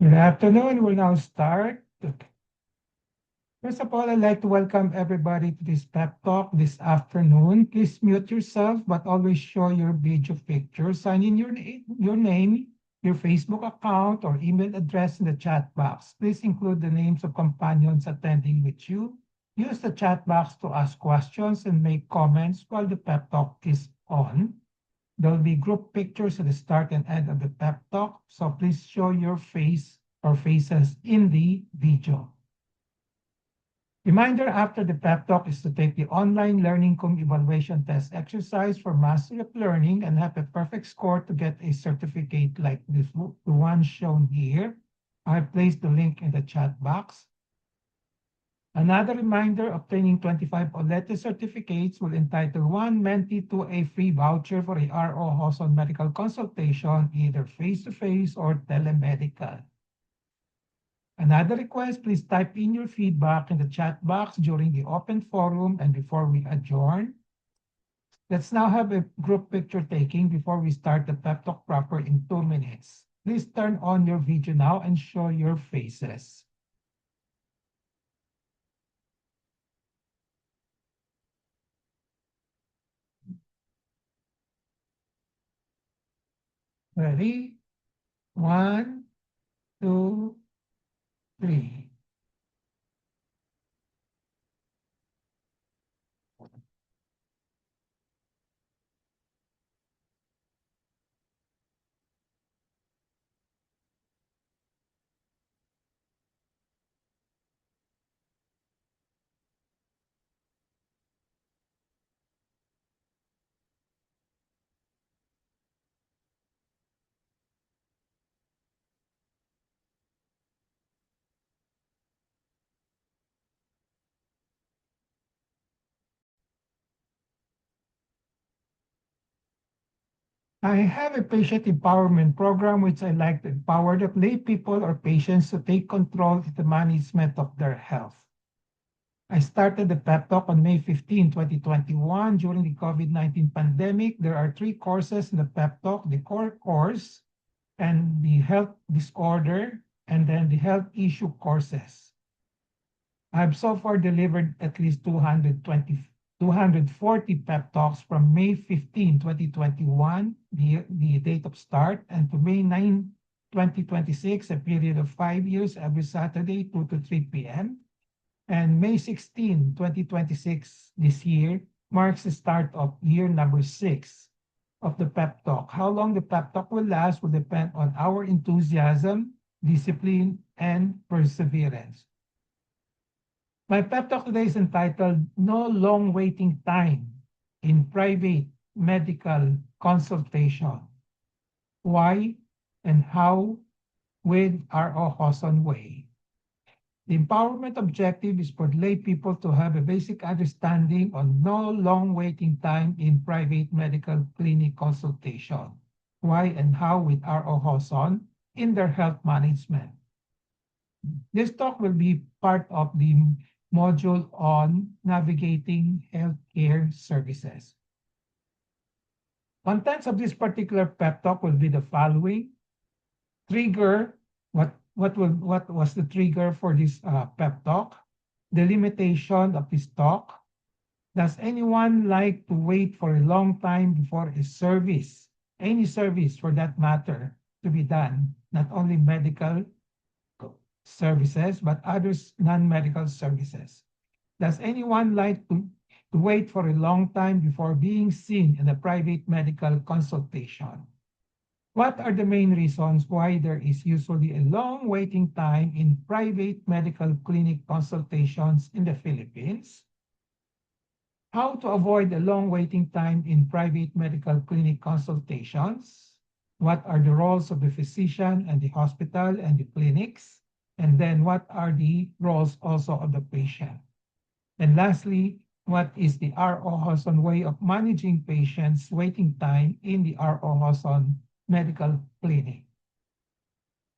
Good afternoon. We'll now start. First of all, I'd like to welcome everybody to this pep talk this afternoon. Please mute yourself, but always show your video picture. Sign in your name, your Facebook account, or email address in the chat box. Please include the names of companions attending with you. Use the chat box to ask questions and make comments while the pep talk is on. There'll be group pictures at the start and end of the pep talk, so please show your face or faces in the video. Reminder after the pep talk is to take the online Learning Com evaluation test exercise for mastery of learning and have a perfect score to get a certificate like the one shown here. I've placed the link in the chat box. Another reminder, obtaining 25 OLETE certificates will entitle one mentee to a free voucher for a RO Hoson medical consultation, either face-to-face or telemedical. Another request, please type in your feedback in the chat box during the open forum and before we adjourn. Let's now have a group picture taking before we start the pep talk proper in 2 minutes. Please turn on your video now and show your faces. Ready? 1, 2, 3. I have a patient empowerment program which I like to empower the lay people or patients to take control of the management of their health. I started the pep talk on May 15, 2021 during the COVID-19 pandemic. There are 3 courses in the pep talk, the core course and the health disorder, and then the health issue courses. I've so far delivered at least 240 pep talks from May 15, 2021, the date of start, and to May 9, 2026, a period of 5 years every Saturday, 2 to 3 p.m. And May 16, 2026, this year, marks the start of year number 6 of the pep talk. How long the pep talk will last will depend on our enthusiasm, discipline, and perseverance. My pep talk today is entitled No Long Waiting Time in Private Medical Consultation. Why and how with R.O. Hoson Way. The empowerment objective is for lay people to have a basic understanding on no long waiting time in private medical clinic consultation. Why and how with R.O. Hoson in their health management. This talk will be part of the module on navigating healthcare services. Contents of this particular pep talk will be the following. Trigger, what was the trigger for this pep talk? The limitation of this talk. Does anyone like to wait for a long time before a service, any service for that matter, to be done, not only medical services, but others non-medical services? Does anyone like to wait for a long time before being seen in a private medical consultation? What are the main reasons why there is usually a long waiting time in private medical clinic consultations in the Philippines? How to avoid a long waiting time in private medical clinic consultations? What are the roles of the physician and the hospital and the clinics? And then what are the roles also of the patient? And lastly, what is the R.O. Hoson way of managing patients' waiting time in the R.O. Hoson Medical Clinic?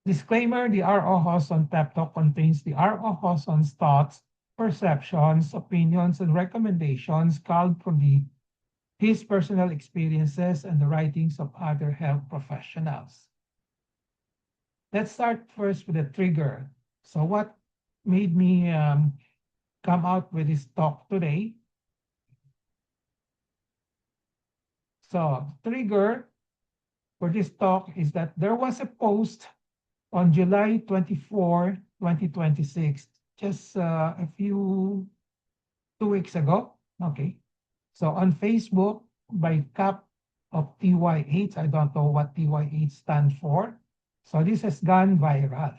Disclaimer, the R.O. Hoson pep talk contains the R.O. Hoson's thoughts, perceptions, opinions, and recommendations culled from his personal experiences and the writings of other health professionals. Let's start first with the trigger. So what made me come out with this talk today? So trigger for this talk is that there was a post on July 24, 2026, just a few 2 weeks ago. Okay. So on Facebook by Cap of TY8, I don't know what TY8 stands for. So this has gone viral.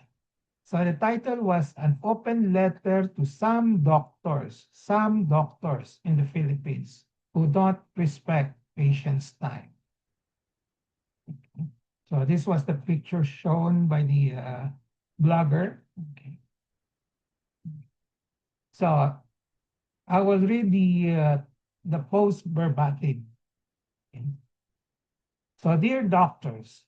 So the title was An Open Letter to Some Doctors in the Philippines who don't respect patients' time. So this was the picture shown by the blogger. Okay. So I will read the post verbatim. Okay. So dear doctors,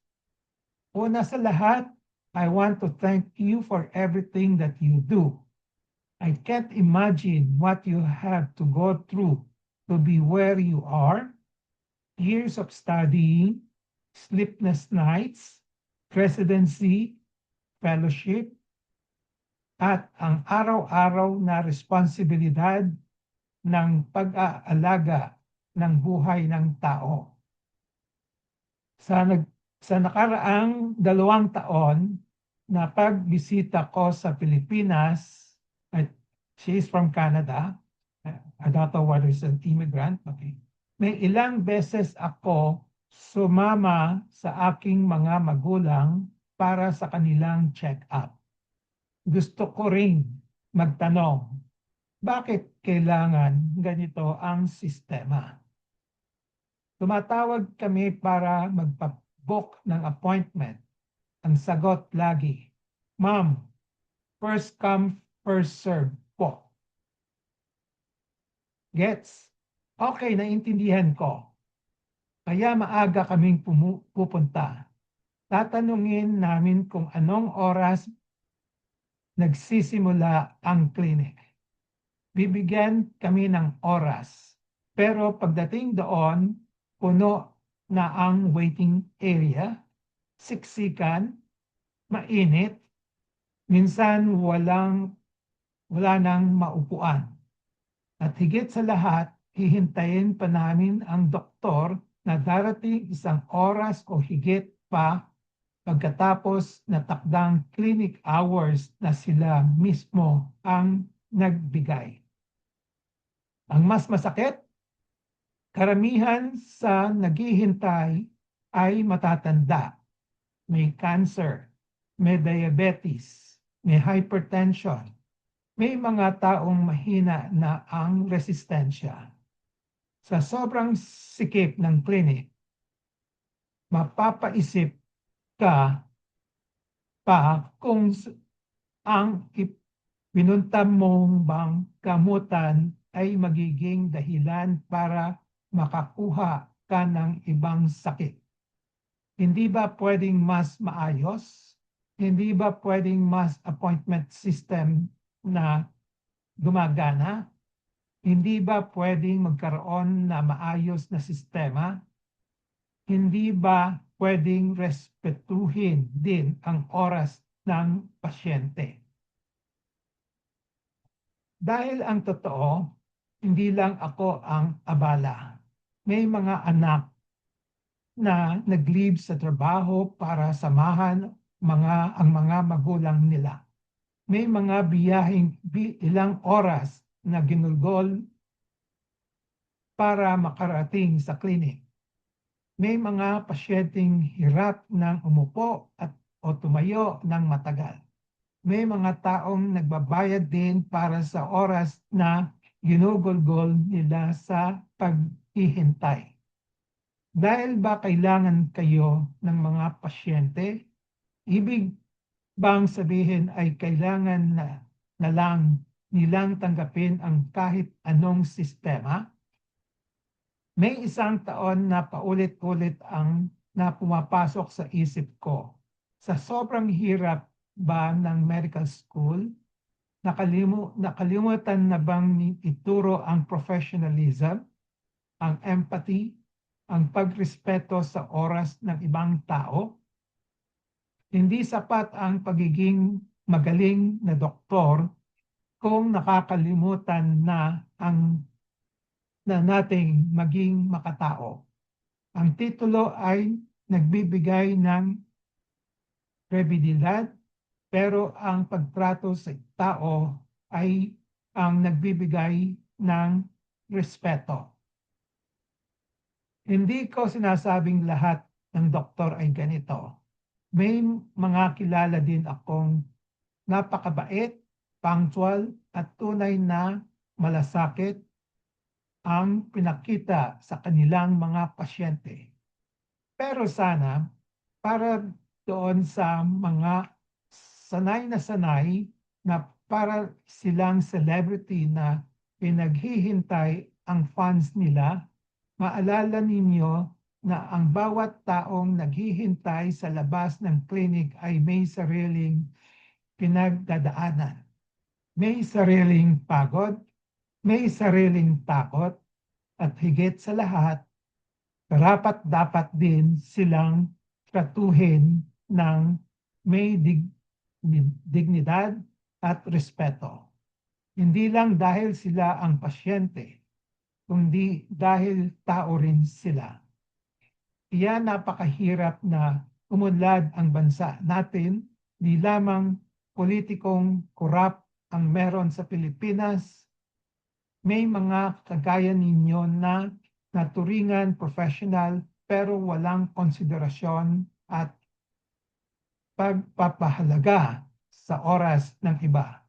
una sa lahat, I want to thank you for everything that you do. I can't imagine what you have to go through to be where you are. Years of studying, sleepless nights, residency, fellowship, at ang araw-araw na responsibilidad ng pag-aalaga ng buhay ng tao. Sa nakaraang 2 taon na pagbisita ko sa Pilipinas, at she is from Canada, I don't know whether she's an immigrant, okay. May ilang beses ako sumama sa aking mga magulang para sa kanilang check-up. Gusto ko ring magtanong, bakit kailangan ganito ang sistema? Tumatawag kami para magpa-book ng appointment. Ang sagot lagi, Ma'am, first come, first serve po. Gets? Okay, naintindihan ko. Kaya maaga kaming pupunta. Tatanungin namin kung anong oras nagsisimula ang clinic. Bibigyan kami ng oras. Pero pagdating doon, puno na ang waiting area, siksikan, mainit, minsan wala nang maupuan. At higit sa lahat, hihintayin pa namin ang doktor na darating 1 oras o higit pa pagkatapos na takdang clinic hours na sila mismo ang nagbigay. Ang mas masakit, karamihan sa naghihintay ay matatanda, may cancer, may diabetes, may hypertension, may mga taong mahina na ang resistensya. Sa sobrang sikip ng clinic, mapapaisip ka pa kung ang pinunta mong bang gamutan ay magiging dahilan para makakuha ka ng ibang sakit. Hindi ba pwedeng mas maayos? Hindi ba pwedeng mas appointment system na gumagana? Hindi ba pwedeng magkaroon na maayos na sistema? Hindi ba pwedeng respetuhin din ang oras ng pasyente? Dahil ang totoo, hindi lang ako ang abala. May mga anak na nag-leave sa trabaho para samahan ang mga magulang nila. May mga biyaheng ilang oras na ginugol para makarating sa klinik. May mga pasyenteng hirap ng umupo o tumayo ng matagal. May mga taong nagbabayad din para sa oras na ginugol-gol nila sa paghihintay. Dahil ba kailangan kayo ng mga pasyente? Ibig bang sabihin ay kailangan na lang nilang tanggapin ang kahit anong sistema? May 1 taon na paulit-ulit ang na pumapasok sa isip ko. Sa sobrang hirap ba ng medical school, nakalimutan na bang ituro ang professionalism, ang empathy, ang pagrespeto sa oras ng ibang tao? Hindi sapat ang pagiging magaling na doktor kung nakakalimutan na nating maging makatao. Ang titulo ay nagbibigay ng kredibilidad, pero ang pagtrato sa tao ay ang nagbibigay ng respeto. Hindi ko sinasabing lahat ng doktor ay ganito. May mga kilala din akong napakabait, punctual, at tunay na malasakit ang pinakita sa kanilang mga pasyente. Pero sana, para doon sa mga sanay na para silang celebrity na pinaghihintay ang fans nila, maalala ninyo na ang bawat taong naghihintay sa labas ng klinik ay may sariling pinagdadaanan. May sariling pagod, may sariling takot, at higit sa lahat, dapat din silang tratuhin ng may dignidad at respeto. Hindi lang dahil sila ang pasyente, kundi dahil tao rin sila. Kaya napakahirap na umunlad ang bansa natin, di lamang politikong korap ang meron sa Pilipinas, may mga kagaya ninyo na naturingan professional pero walang konsiderasyon at pagpapahalaga sa oras ng iba.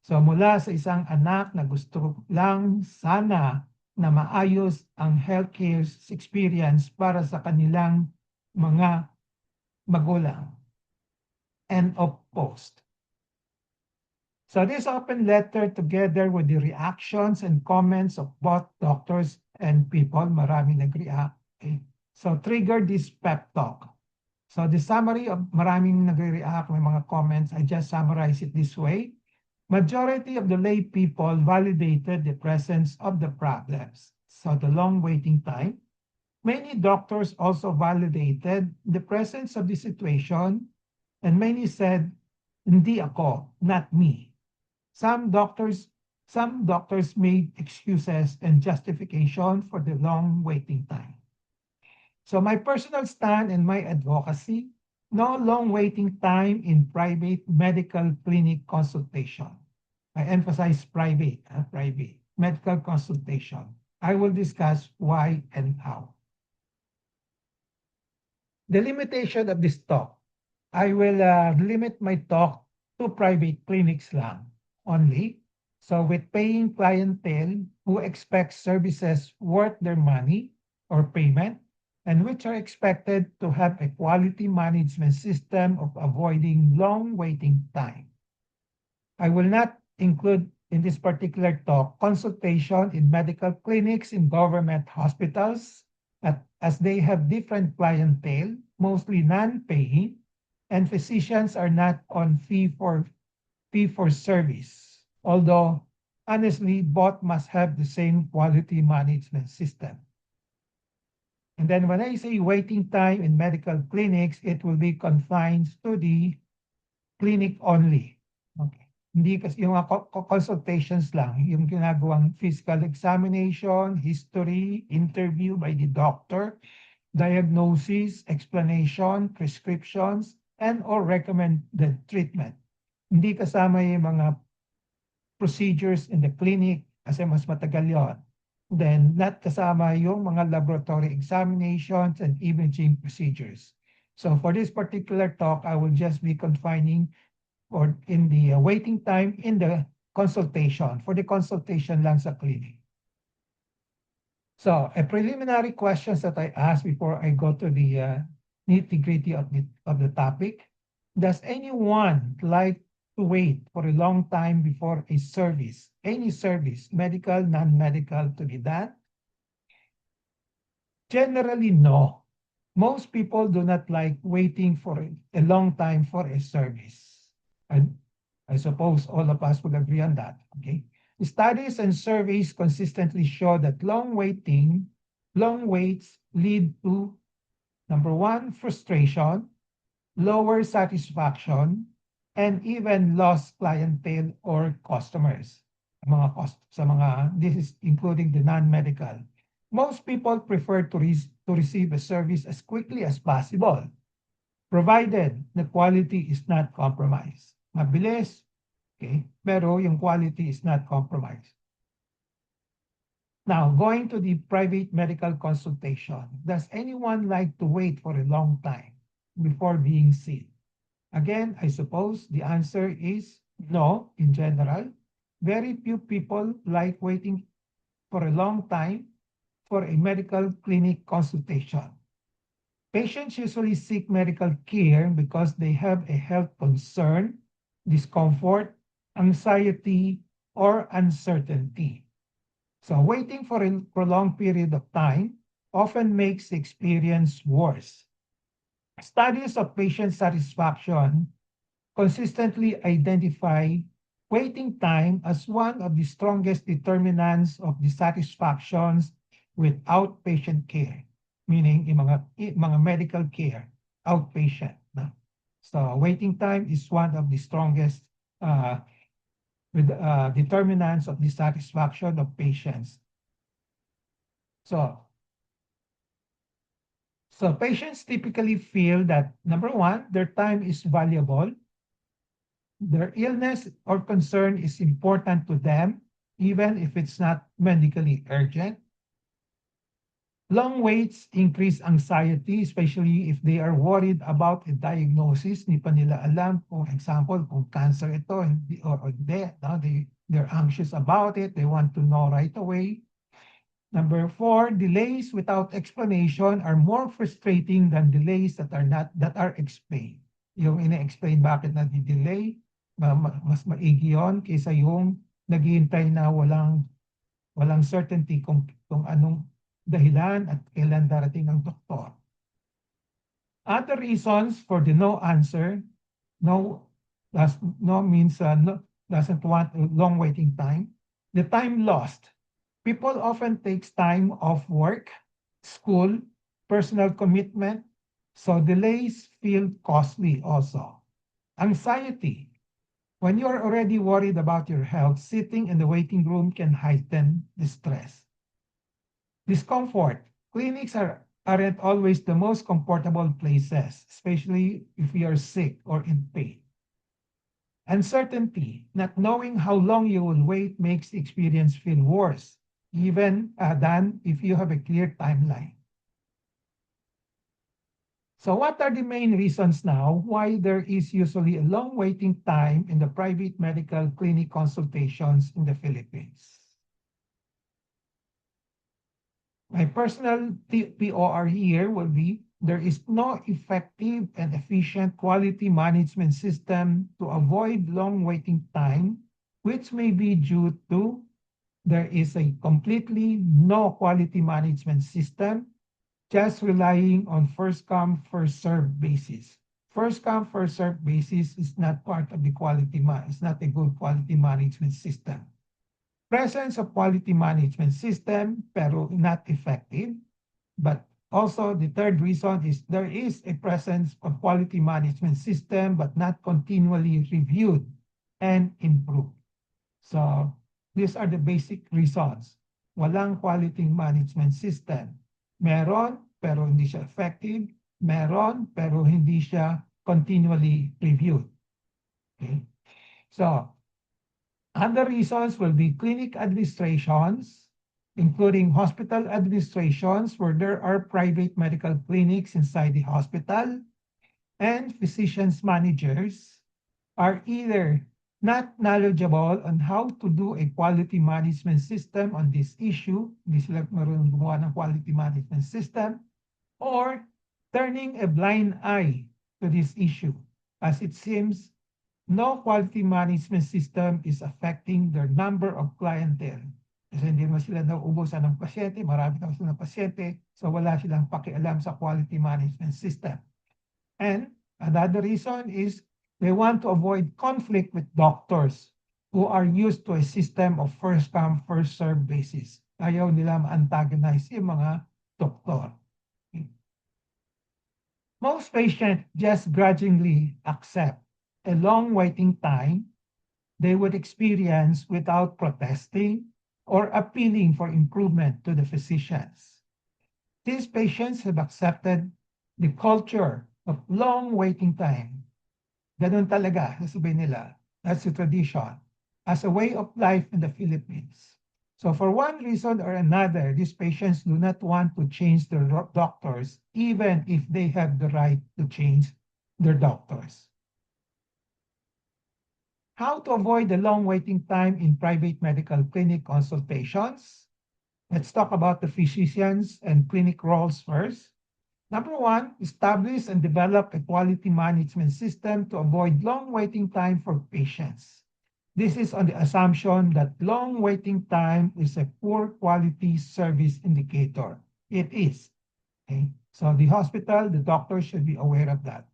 So mula sa isang anak na gusto lang sana na maayos ang healthcare experience para sa kanilang mga magulang. End of post. So this open letter, together with the reactions and comments of both doctors and people, marami nag-react. Okay. So trigger this pep talk. So the summary of maraming nagre-react, may mga comments, I just summarize it this way. Majority of the lay people validated the presence of the problems. So the long waiting time. Many doctors also validated the presence of the situation, and many said, hindi ako, not me. Some doctors made excuses and justification for the long waiting time. So my personal stand and my advocacy, no long waiting time in private medical clinic consultation. I emphasize private medical consultation. I will discuss why and how. The limitation of this talk. I will limit my talk to private clinics lang only. So with paying clientele who expect services worth their money or payment, and which are expected to have a quality management system of avoiding long waiting time. I will not include in this particular talk consultation in medical clinics in government hospitals, as they have different clientele, mostly non-paying, and physicians are not on fee for service, although honestly, both must have the same quality management system. And then when I say waiting time in medical clinics, it will be confined to the clinic only. Okay. Hindi kasi yung consultations lang, yung ginagawang physical examination, history, interview by the doctor, diagnosis, explanation, prescriptions, and or recommended treatment. Hindi kasama yung mga procedures in the clinic kasi mas matagal yon. Then, not kasama yung mga laboratory examinations and imaging procedures. So for this particular talk, I will just be confining or in the waiting time in the consultation, for the consultation lang sa clinic. So a preliminary questions that I ask before I go to the nitty-gritty of the topic. Does anyone like to wait for a long time before a service, any service, medical, non-medical, to be done? Generally, no. Most people do not like waiting for a long time for a service. And I suppose all of us would agree on that, okay? Studies and surveys consistently show that long waits lead to, number one, frustration, lower satisfaction, and even lost clientele or customers. This is including the non-medical. Most people prefer to receive a service as quickly as possible, provided the quality is not compromised. Mabilis, okay, pero yung quality is not compromised. Now, going to the private medical consultation, does anyone like to wait for a long time before being seen? Again, I suppose the answer is no in general. Very few people like waiting for a long time for a medical clinic consultation. Patients usually seek medical care because they have a health concern, discomfort, anxiety, or uncertainty. So waiting for a prolonged period of time often makes the experience worse. Studies of patient satisfaction consistently identify waiting time as one of the strongest determinants of dissatisfactions with outpatient care, meaning mga medical care, outpatient. No? So waiting time is one of the strongest determinants of dissatisfaction of patients. So patients typically feel that, number one, their time is valuable. Their illness or concern is important to them, even if it's not medically urgent. Long waits increase anxiety, especially if they are worried about a diagnosis. Hindi pa nila alam, for example, kung cancer ito or hindi. No? They're anxious about it. They want to know right away. Number 4, delays without explanation are more frustrating than delays that are explained. Yung ina-explain bakit nadi-delay, mas maigi yun kaysa yung naghihintay na walang certainty kung anong dahilan at kailan darating ang doktor. Other reasons for the no answer, no means doesn't want a long waiting time. The time lost. People often takes time off work, school, personal commitment, so delays feel costly also. Anxiety. When you are already worried about your health, sitting in the waiting room can heighten the stress. Discomfort. Clinics aren't always the most comfortable places, especially if you are sick or in pain. Uncertainty. Not knowing how long you will wait makes the experience feel worse, even than if you have a clear timeline. So what are the main reasons now why there is usually a long waiting time in the private medical clinic consultations in the Philippines? My personal POR here will be there is no effective and efficient quality management system to avoid long waiting time, which may be due to there is a completely no quality management system, just relying on first come, first served basis. First come, first served basis is not part of the it's not a good quality management system. Presence of quality management system, pero not effective. But also the third reason is there is a presence of quality management system, but not continually reviewed and improved. So these are the basic reasons. Walang quality management system. Meron, pero hindi siya effective. Meron, pero hindi siya continually reviewed. Okay? So, other reasons will be clinic administrations, including hospital administrations where there are private medical clinics inside the hospital, and physicians managers are either not knowledgeable on how to do a quality management system on this issue, hindi sila marunong gumawa ng quality management system, or turning a blind eye to this issue, as it seems no quality management system is affecting their number of clientele. Kasi hindi mo sila nauubusan ng pasyente, marami na sila ng pasyente, so wala silang pakialam sa quality management system. And another reason is they want to avoid conflict with doctors who are used to a system of first come, first served basis. Ayaw nila ma-antagonize yung mga doktor. Most patients just grudgingly accept a long waiting time they would experience without protesting or appealing for improvement to the physicians. These patients have accepted the culture of long waiting time. Ganun talaga, sasabihin nila. That's the tradition. As a way of life in the Philippines. So for one reason or another, these patients do not want to change their doctors, even if they have the right to change their doctors. How to avoid the long waiting time in private medical clinic consultations? Let's talk about the physicians and clinic roles first. Number one, establish and develop a quality management system to avoid long waiting time for patients. This is on the assumption that long waiting time is a poor quality service indicator. It is. Okay? So the hospital, the doctor should be aware of that.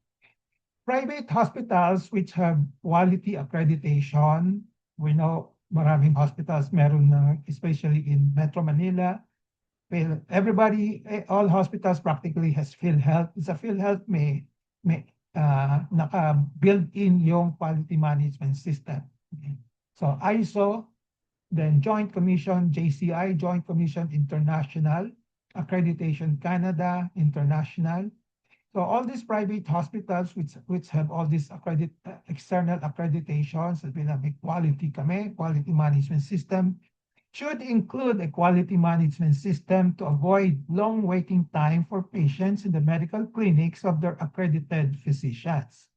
Private hospitals which have quality accreditation, we know maraming hospitals meron na, especially in Metro Manila. Everybody, all hospitals practically has PhilHealth. Sa PhilHealth may naka-built in yung quality management system. Okay. So ISO, then Joint Commission, JCI, Joint Commission International, Accreditation Canada, International. So all these private hospitals which have all these external accreditations, may quality kami, quality management system, should include a quality management system to avoid long waiting time for patients in the medical clinics of their accredited physicians.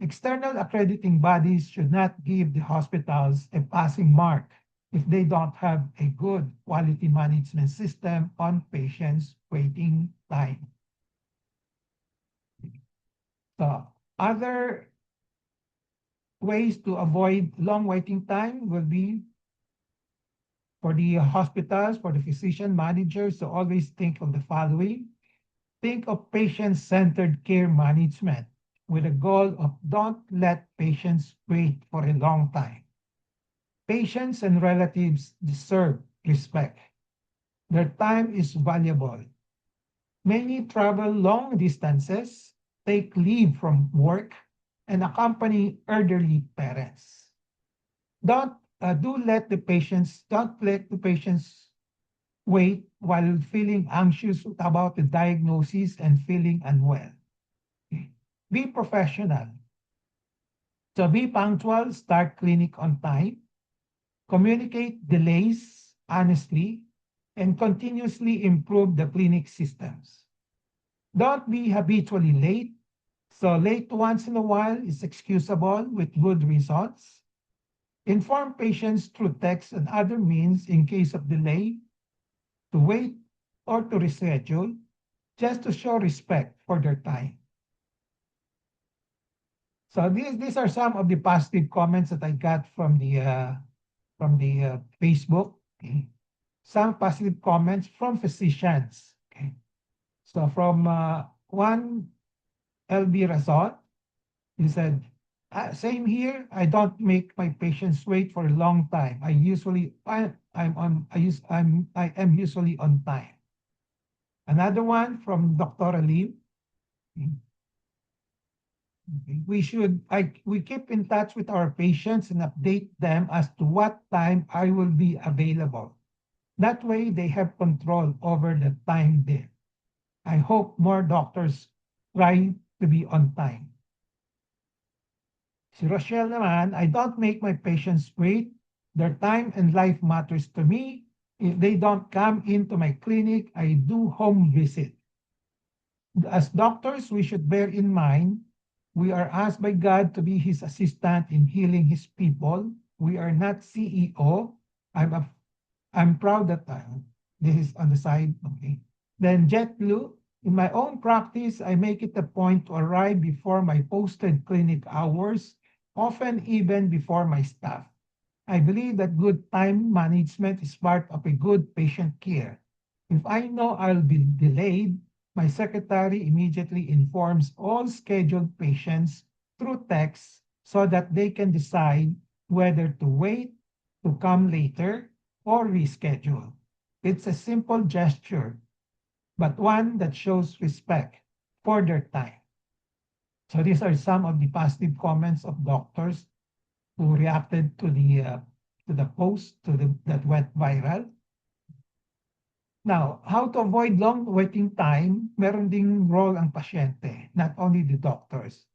External accrediting bodies should not give the hospitals a passing mark if they don't have a good quality management system on patients' waiting time. So other ways to avoid long waiting time will be for the hospitals, for the physician managers to always think of the following. Think of patient-centered care management with a goal of don't let patients wait for a long time. Patients and relatives deserve respect. Their time is valuable. Many travel long distances, take leave from work, and accompany elderly parents. Don't let the patients wait while feeling anxious about the diagnosis and feeling unwell. Be professional. So be punctual, start clinic on time, communicate delays honestly, and continuously improve the clinic systems. Don't be habitually late. So late once in a while is excusable with good results. Inform patients through text and other means in case of delay, to wait or to reschedule, just to show respect for their time. So these are some of the positive comments that I got from the Facebook. Okay. Some positive comments from physicians. Okay. So from one LB Razon, he said, same here. I don't make my patients wait for a long time. I am usually on time. Another one from Dr. Alim. We keep in touch with our patients and update them as to what time I will be available. That way they have control over the time there. I hope more doctors try to be on time. Si Rochelle naman, I don't make my patients wait. Their time and life matters to me. If they don't come into my clinic, I do home visit. As doctors, we should bear in mind, we are asked by God to be his assistant in healing his people. We are not CEO. I'm proud that this is on the side. Okay. Then JetBlue, in my own practice, I make it a point to arrive before my posted clinic hours, often even before my staff. I believe that good time management is part of a good patient care. If I know I'll be delayed, my secretary immediately informs all scheduled patients through text so that they can decide whether to wait, to come later, or reschedule. It's a simple gesture, but one that shows respect for their time. So these are some of the positive comments of doctors who reacted to the post that went viral. Now, how to avoid long waiting time? Meron ding role ang pasyente, not only the doctors.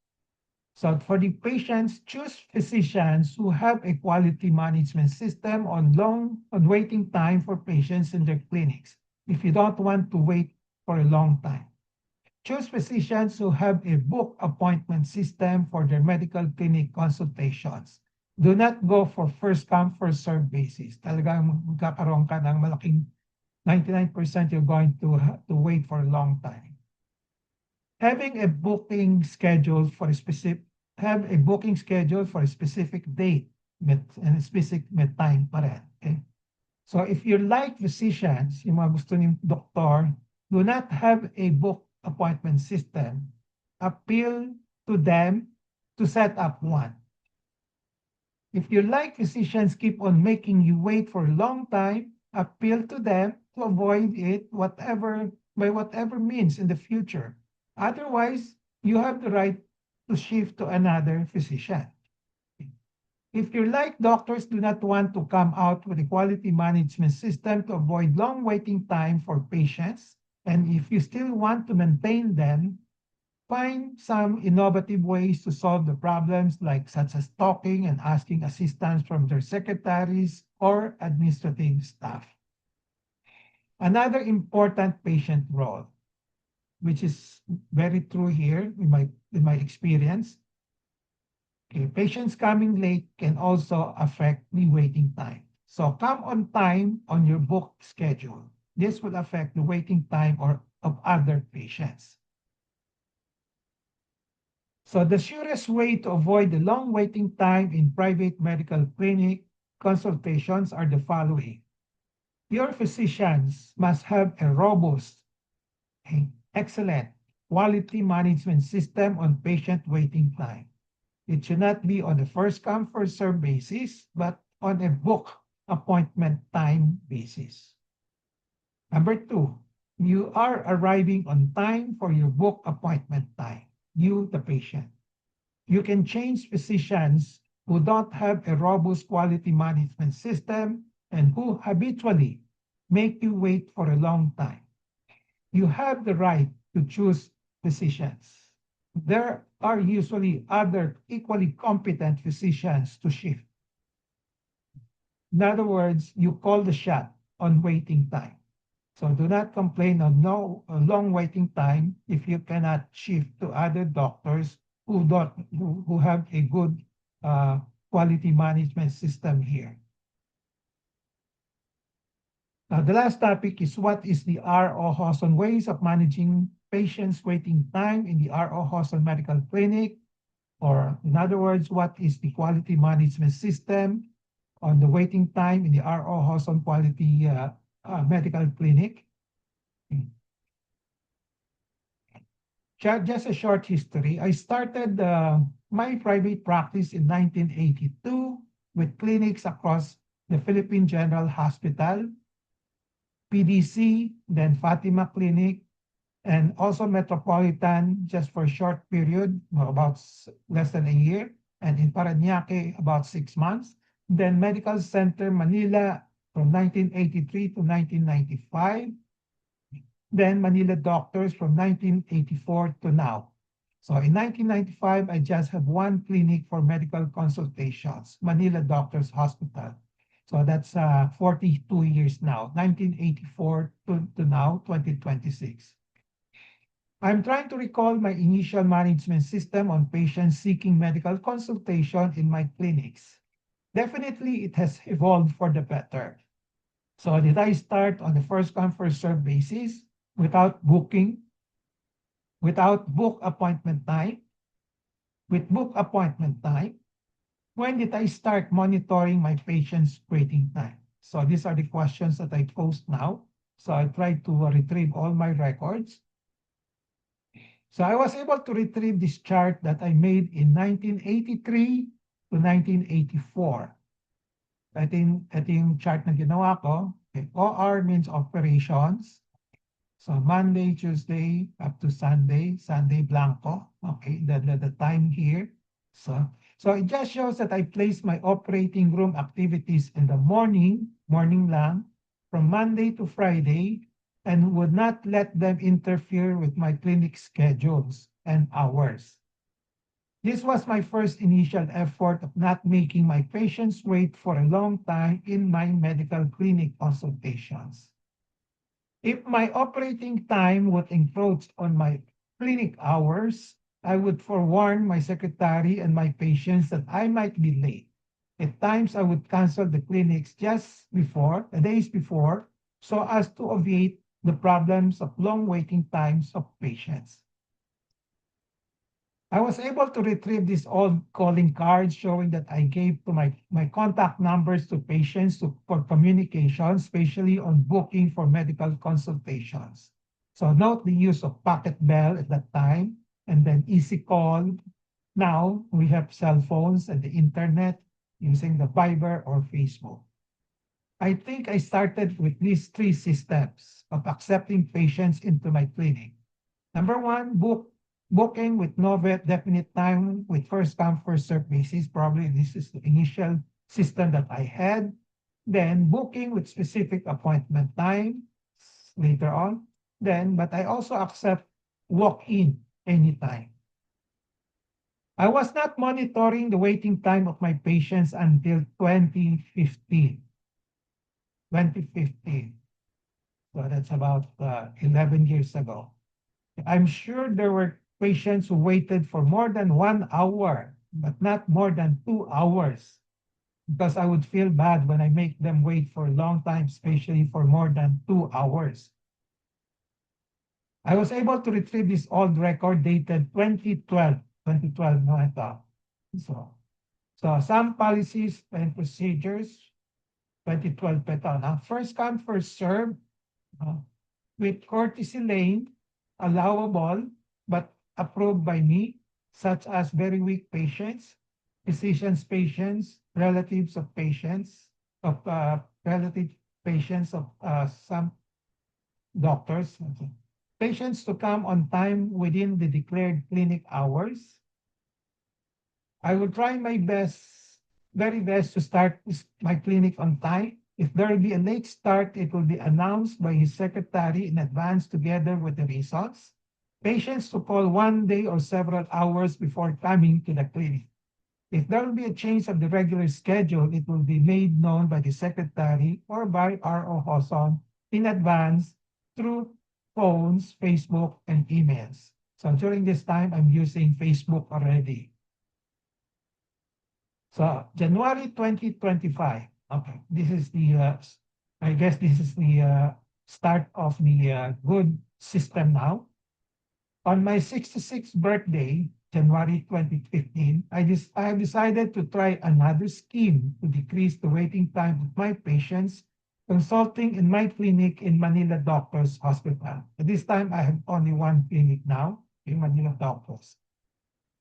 So for the patients, choose physicians who have a quality management system on waiting time for patients in their clinics. If you don't want to wait for a long time, choose physicians who have a book appointment system for their medical clinic consultations. Do not go for first come, first serve basis. Talagang magkakaroon ka ng malaking 99% you're going to wait for a long time. Having a booking schedule for a specific date and a specific time pa rin. Okay? So if you like physicians, yung mga gusto ni doktor, do not have a book appointment system. Appeal to them to set up one. If you like physicians keep on making you wait for a long time, appeal to them to avoid it by whatever means in the future. Otherwise, you have the right to shift to another physician. If you like doctors do not want to come out with a quality management system to avoid long waiting time for patients, and if you still want to maintain them, find some innovative ways to solve the problems such as talking and asking assistance from their secretaries or administrative staff. Another important patient role, which is very true here in my experience. Okay, patients coming late can also affect the waiting time. So come on time on your book schedule. This will affect the waiting time of other patients. So the surest way to avoid the long waiting time in private medical clinic consultations are the following. Your physicians must have a robust and excellent quality management system on patient waiting time. It should not be on a first come, first serve basis, but on a book appointment time basis. Number 2, you are arriving on time for your book appointment time, you, the patient. You can change physicians who don't have a robust quality management system and who habitually make you wait for a long time. You have the right to choose physicians. There are usually other equally competent physicians to shift. In other words, you call the shot on waiting time. So do not complain of a long waiting time if you cannot shift to other doctors who have a good quality management system here. Now, the last topic is what is the R.O. Hawson ways of managing patients' waiting time in the R.O. Hawson Medical Clinic, or in other words, what is the quality management system on the waiting time in the R.O. Hawson Quality Medical Clinic. Just a short history. I started my private practice in 1982 with clinics across the Philippine General Hospital, PDC, then Fatima Clinic, and also Metropolitan just for a short period, about less than a year, and in Parañaque about 6 months. Then Medical Center Manila from 1983 to 1995. Then Manila Doctors from 1984 to now. So in 1995, I just have one clinic for medical consultations, Manila Doctors Hospital. So that's 42 years now, 1984 to now, 2026. I'm trying to recall my initial management system on patients seeking medical consultation in my clinics. Definitely, it has evolved for the better. So did I start on the first come, first serve basis without booking, without book appointment time, with book appointment time? When did I start monitoring my patients' waiting time? So these are the questions that I post now. So I tried to retrieve all my records. So I was able to retrieve this chart that I made in 1983 to 1984. Ito yung chart na ginawa ko. Okay. OR means operations. So Monday, Tuesday, up to Sunday, Sunday blanco. Okay, the time here. So it just shows that I place my operating room activities in the morning lang, from Monday to Friday, and would not let them interfere with my clinic schedules and hours. This was my first initial effort of not making my patients wait for a long time in my medical clinic consultations. If my operating time would encroach on my clinic hours, I would forewarn my secretary and my patients that I might be late. At times, I would cancel the clinics just before, the days before, so as to obviate the problems of long waiting times of patients. I was able to retrieve these old calling cards showing that I gave to my contact numbers to patients for communication, especially on booking for medical consultations. So note the use of Pocket Bell at that time, and then Easy Call. Now we have cell phones and the internet using the Viber or Facebook. I think I started with these three systems of accepting patients into my clinic. Number one, booking with no definite time with first come, first serve basis. Probably this is the initial system that I had. Then booking with specific appointment time later on. But I also accept walk-in anytime. I was not monitoring the waiting time of my patients until 2015. 2015. So that's about 11 years ago. I'm sure there were patients who waited for more than 1 hour, but not more than 2 hours, because I would feel bad when I make them wait for a long time, especially for more than 2 hours. I was able to retrieve this old record dated 2012. 2012, no, ito. So some policies and procedures, 2012 pa ito. Now, first come, first serve, with courtesy lane, allowable, but approved by me, such as very weak patients, physicians' patients, relatives of patients, of relative patients of some doctors, patients to come on time within the declared clinic hours. I will try my best, very best to start my clinic on time. If there will be a late start, it will be announced by his secretary in advance together with the reasons. Patients to call 1 day or several hours before coming to the clinic. If there will be a change of the regular schedule, it will be made known by the secretary or by R.O. Hoson in advance through phones, Facebook, and emails. So during this time, I'm using Facebook already. So January 2025. Okay, this is the, I guess this is the start of the good system now. On my 66th birthday, January 2015, I have decided to try another scheme to decrease the waiting time of my patients consulting in my clinic in Manila Doctors Hospital. At this time, I have only one clinic now in Manila Doctors.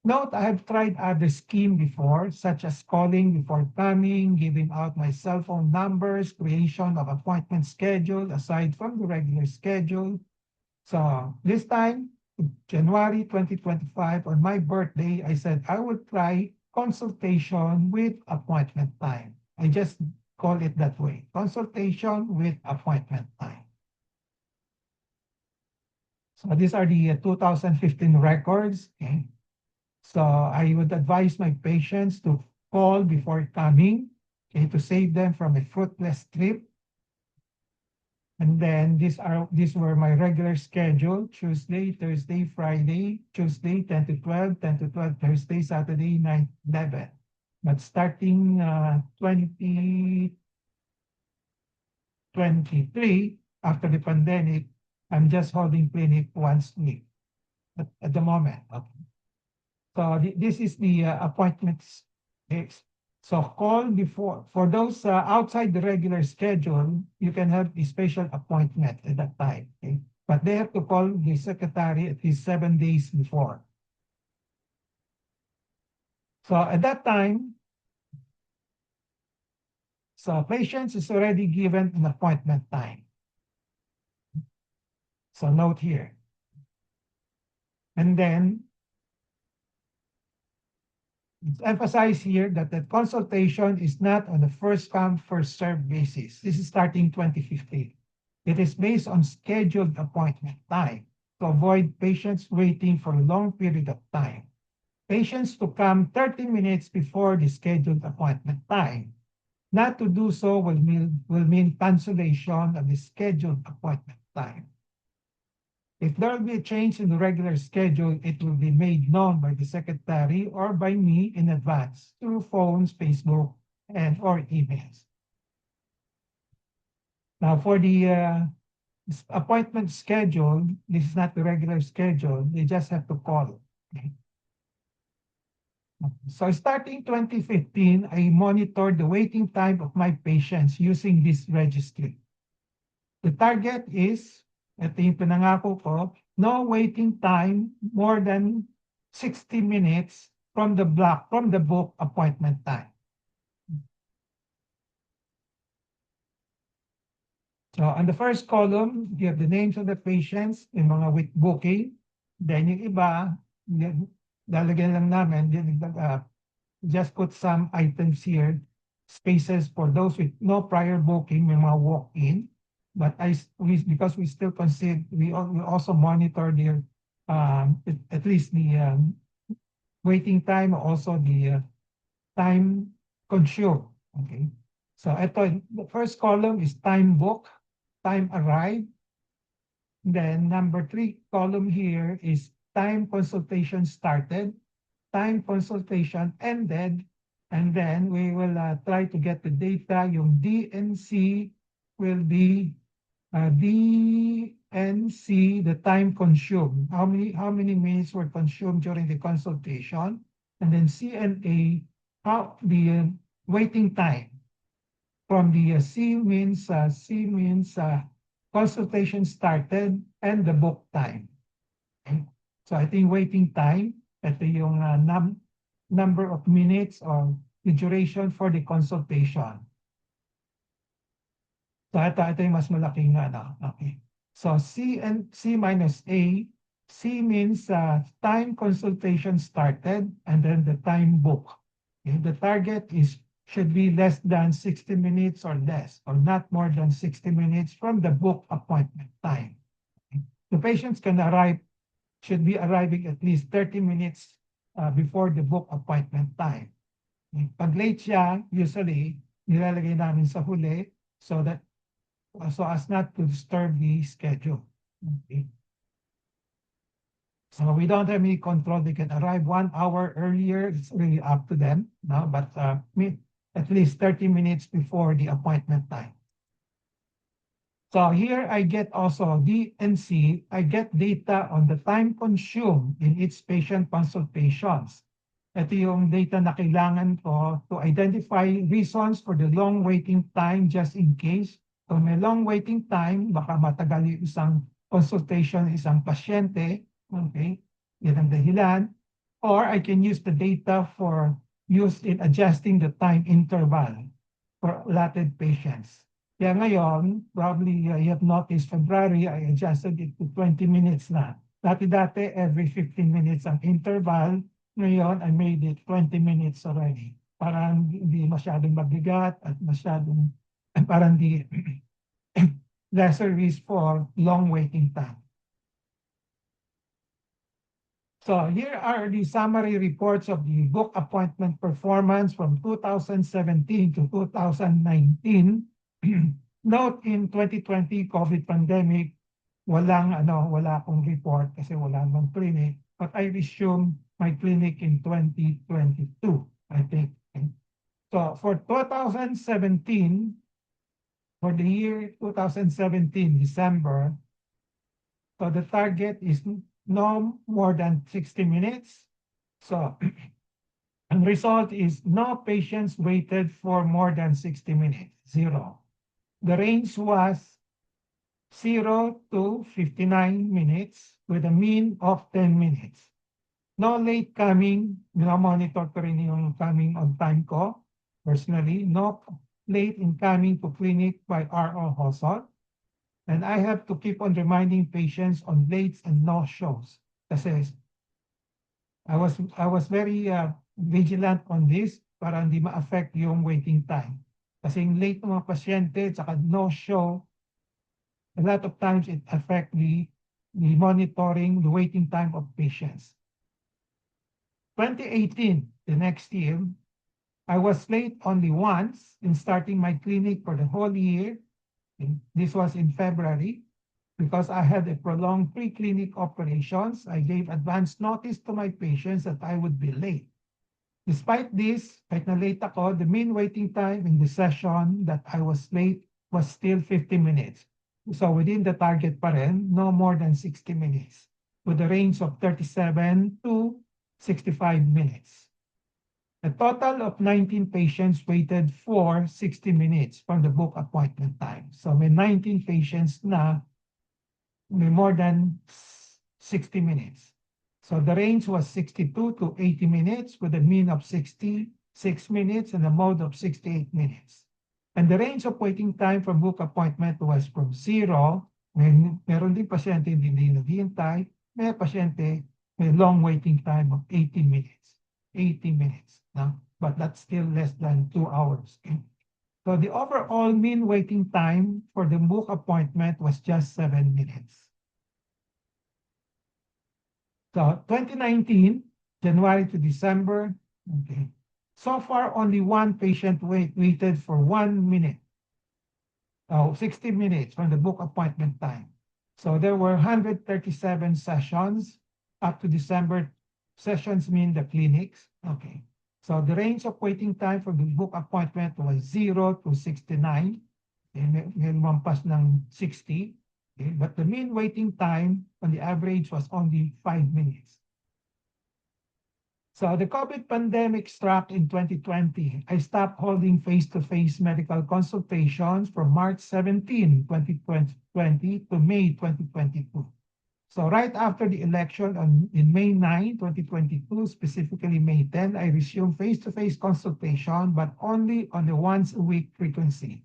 Note, I have tried other schemes before, such as calling before coming, giving out my cell phone numbers, creation of appointment schedule aside from the regular schedule. So this time, January 2025, on my birthday, I said I would try consultation with appointment time. I just call it that way, consultation with appointment time. So these are the 2015 records. Okay. So I would advise my patients to call before coming, okay, to save them from a fruitless trip. And then these were my regular schedule: Tuesday, Thursday, Friday, Tuesday 10 to 12, 10 to 12, Thursday, Saturday 9, 11. But starting 2023, after the pandemic, I'm just holding clinic once a week at the moment. Okay. So this is the appointments. So call before, for those outside the regular schedule, you can have the special appointment at that time. Okay? But they have to call the secretary at least 7 days before. So at that time, so patients is already given an appointment time. So note here. And then emphasize here that the consultation is not on a first come, first served basis. This is starting 2015. It is based on scheduled appointment time to avoid patients waiting for a long period of time. Patients to come 30 minutes before the scheduled appointment time. Not to do so will mean cancellation of the scheduled appointment time. If there will be a change in the regular schedule, it will be made known by the secretary or by me in advance through phones, Facebook, and or emails. Now, for the appointment schedule, this is not the regular schedule. They just have to call. Okay? So starting 2015, I monitored the waiting time of my patients using this registry. The target is, ito yung pinangako ko, no waiting time more than 60 minutes from the book appointment time. So on the first column, you have the names of the patients, yung mga with booking. Then yung iba, lalagyan lang namin, just put some items here, spaces for those with no prior booking, may mga walk-in. But because we still consider, we also monitor their, at least the waiting time, also the time consumed. Okay. So ito, the first column is time book, time arrived. Then number 3 column here is time consultation started, time consultation ended, and then we will try to get the data. Yung DNC will be DNC, the time consumed. How many minutes were consumed during the consultation? And then CNA, how the waiting time. From the C means consultation started and the book time. Okay? So I think waiting time, ito yung number of minutes or the duration for the consultation. So ito yung mas malaking okay. So C minus A, C means time consultation started and then the time book. Okay? The target should be less than 60 minutes or less, or not more than 60 minutes from the book appointment time. Okay? The patients should be arriving at least 30 minutes before the book appointment time. Okay? Pag late siya, usually, nilalagay namin sa huli so as not to disturb the schedule. Okay. So we don't have any control. They can arrive 1 hour earlier. It's really up to them. No, but at least 30 minutes before the appointment time. So here I get also DNC. I get data on the time consumed in each patient consultations. Ito yung data na kailangan ko to identify reasons for the long waiting time just in case. So may long waiting time, baka matagal yung isang consultation, isang pasyente. Okay, yan ang dahilan. Or I can use the data for use in adjusting the time interval for allotted patients. Kaya ngayon, probably you have noticed February, I adjusted it to 20 minutes na. Dati every 15 minutes ang interval. Ngayon, I made it 20 minutes already. Parang hindi masyadong mabigat at masyadong, parang di lesser risk for long waiting time. So here are the summary reports of the book appointment performance from 2017 to 2019. Note in 2020 COVID pandemic, wala akong report kasi wala namang clinic, but I resumed my clinic in 2022, I think. So for 2017, for the year 2017, December, so the target is no more than 60 minutes. So and result is no patients waited for more than 60 minutes, 0. The range was 0 to 59 minutes with a mean of 10 minutes. No late coming, monitor ko rin yung coming on time ko. Personally, no late in coming to clinic by RO Hosot. And I have to keep on reminding patients on lates and no-shows. Kasi I was very vigilant on this para hindi ma-affect yung waiting time. Kasi yung late ng mga pasyente at saka no-show, a lot of times it affect the monitoring, the waiting time of patients. 2018, the next year, I was late only once in starting my clinic for the whole year. This was in February. Because I had a prolonged pre-clinic operations, I gave advance notice to my patients that I would be late. Despite this, kahit na late ako, the mean waiting time in the session that I was late was still 50 minutes. So within the target pa rin, no more than 60 minutes, with a range of 37 to 65 minutes. A total of 19 patients waited for 60 minutes from the book appointment time. So may 19 patients na may more than 60 minutes. So the range was 62 to 80 minutes with a mean of 66 minutes and a mode of 68 minutes. And the range of waiting time for book appointment was from 0, meron din pasyente hindi naghihintay, may pasyente may long waiting time of 80 minutes. 80 minutes, no? But that's still less than 2 hours. So the overall mean waiting time for the book appointment was just 7 minutes. So 2019, January to December, okay. So far, only one patient waited for 1 minute. 60 minutes from the book appointment time. So there were 137 sessions up to December. Sessions mean the clinics. Okay. So the range of waiting time for the book appointment was 0 to 69. May lumampas ng 60. Okay. But the mean waiting time on the average was only 5 minutes. So the COVID pandemic struck in 2020. I stopped holding face-to-face medical consultations from March 17, 2020 to May 2022. So right after the election in May 9, 2022, specifically May 10, I resumed face-to-face consultation, but only on a once-a-week frequency.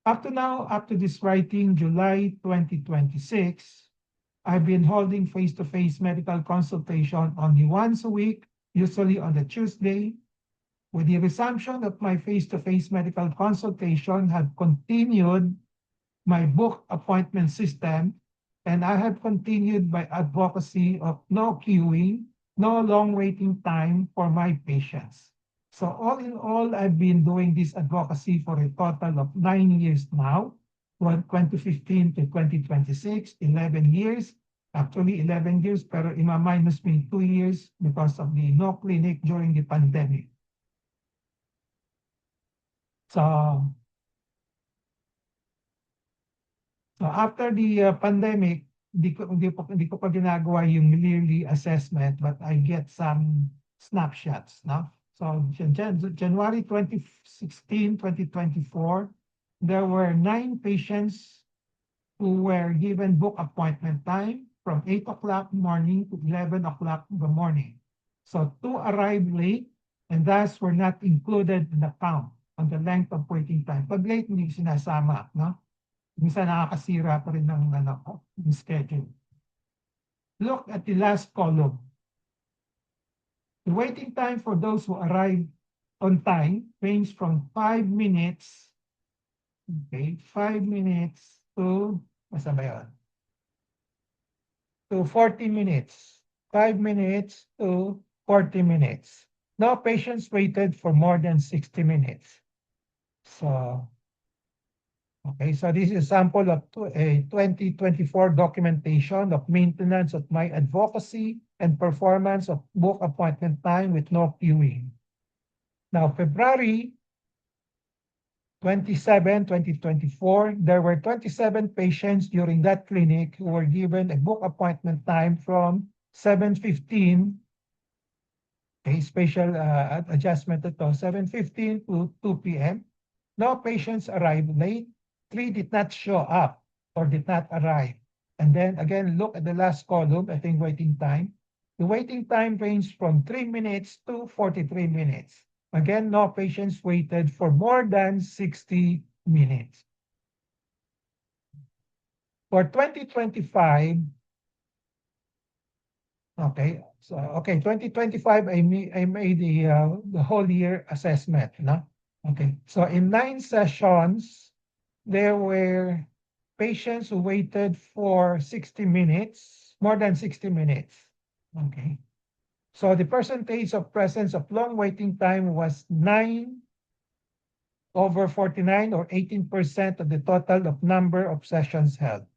Up to now, up to this writing, July 2026, I've been holding face-to-face medical consultation only once a week, usually on a Tuesday. With the resumption of my face-to-face medical consultation, have continued my book appointment system, and I have continued my advocacy of no queuing, no long waiting time for my patients. So all in all, I've been doing this advocacy for a total of 9 years now, 2015 to 2026, 11 years. Actually, 11 years, pero ima-minus me 2 years because of the no clinic during the pandemic. So after the pandemic, hindi ko pa ginagawa yung yearly assessment, but I get some snapshots, no? So January 2016, 2024, there were 9 patients who were given book appointment time from 8 o'clock morning to 11 o'clock in the morning. So 2 arrived late and thus were not included in the count on the length of waiting time. Pag late, hindi sinasama, no? Minsan nakakasira pa rin ng schedule. Look at the last column. The waiting time for those who arrive on time range from 5 minutes, okay, 5 minutes to, basta ba yun? To 40 minutes. 5 minutes to 40 minutes. No patients waited for more than 60 minutes. So, okay, so this is a sample of a 2024 documentation of maintenance of my advocacy and performance of book appointment time with no queuing. Now, February 27, 2024, there were 27 patients during that clinic who were given a book appointment time from 7:15, a special adjustment to 7:15 to 2 p.m. No patients arrived late. 3 did not show up or did not arrive. And then again, look at the last column, I think waiting time. The waiting time ranged from 3 minutes to 43 minutes. Again, no patients waited for more than 60 minutes. For 2025, okay, so, okay, 2025, I made the whole year assessment, no? Okay, so in 9 sessions, there were patients who waited for 60 minutes, more than 60 minutes. Okay. So the percentage of presence of long waiting time was 9/49 or 18% of the total of number of sessions held.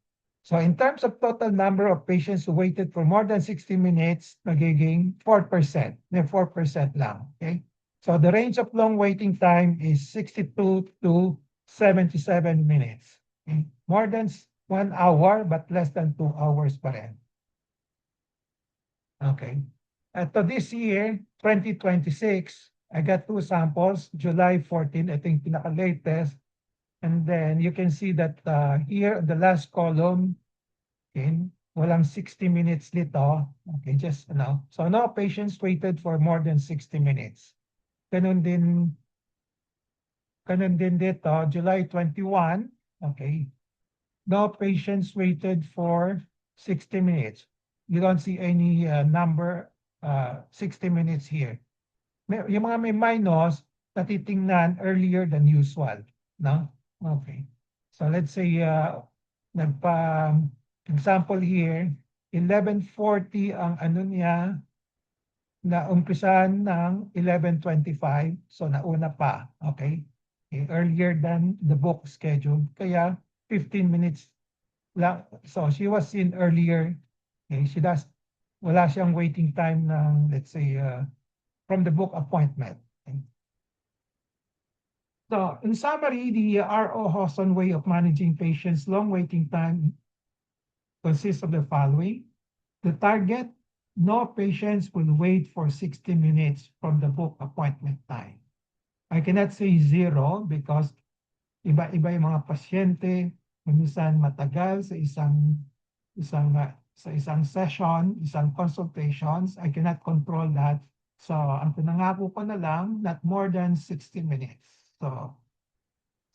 So in terms of total number of patients who waited for more than 60 minutes, nagiging 4%. May 4% lang. Okay? So the range of long waiting time is 62 to 77 minutes. Okay? More than 1 hour, but less than 2 hours pa rin. Okay. So this year, 2026, I got two samples, July 14, I think pinaka-latest. And then you can see that here, the last column, okay, walang 60 minutes dito. Okay, just now. So no patients waited for more than 60 minutes. Ganun din dito, July 21, okay. No patients waited for 60 minutes. You don't see any number 60 minutes here. Yung mga may minus, natitingnan earlier than usual. No? Okay. So let's say, example here, 11:40 ang ano niya, na umpisan ng 11:25. So nauna pa. Okay? Okay? Earlier than the book schedule. Kaya 15 minutes lang. So she was seen earlier. Okay? Wala siyang waiting time ng, let's say, from the book appointment. Okay? So, in summary, the R.O. Hawson way of managing patients' long waiting time consists of the following. The target, no patients will wait for 60 minutes from the book appointment time. I cannot say zero because iba-iba yung mga pasyente, minsan matagal sa isang session, isang consultations. I cannot control that. So, ang pinangako ko na lang, not more than 60 minutes.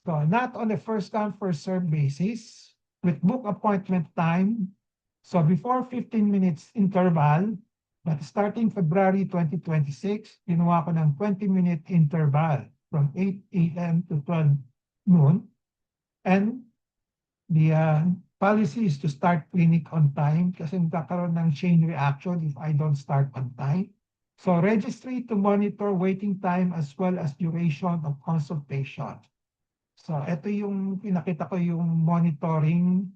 So not on a first come, first served basis with book appointment time. So before 15 minutes interval, but starting February 2026, ginawa ko ng 20-minute interval from 8 a.m. to 12 noon. And the policy is to start clinic on time kasi magkakaroon ng chain reaction if I don't start on time. So registry to monitor waiting time as well as duration of consultation. So ito yung pinakita ko yung monitoring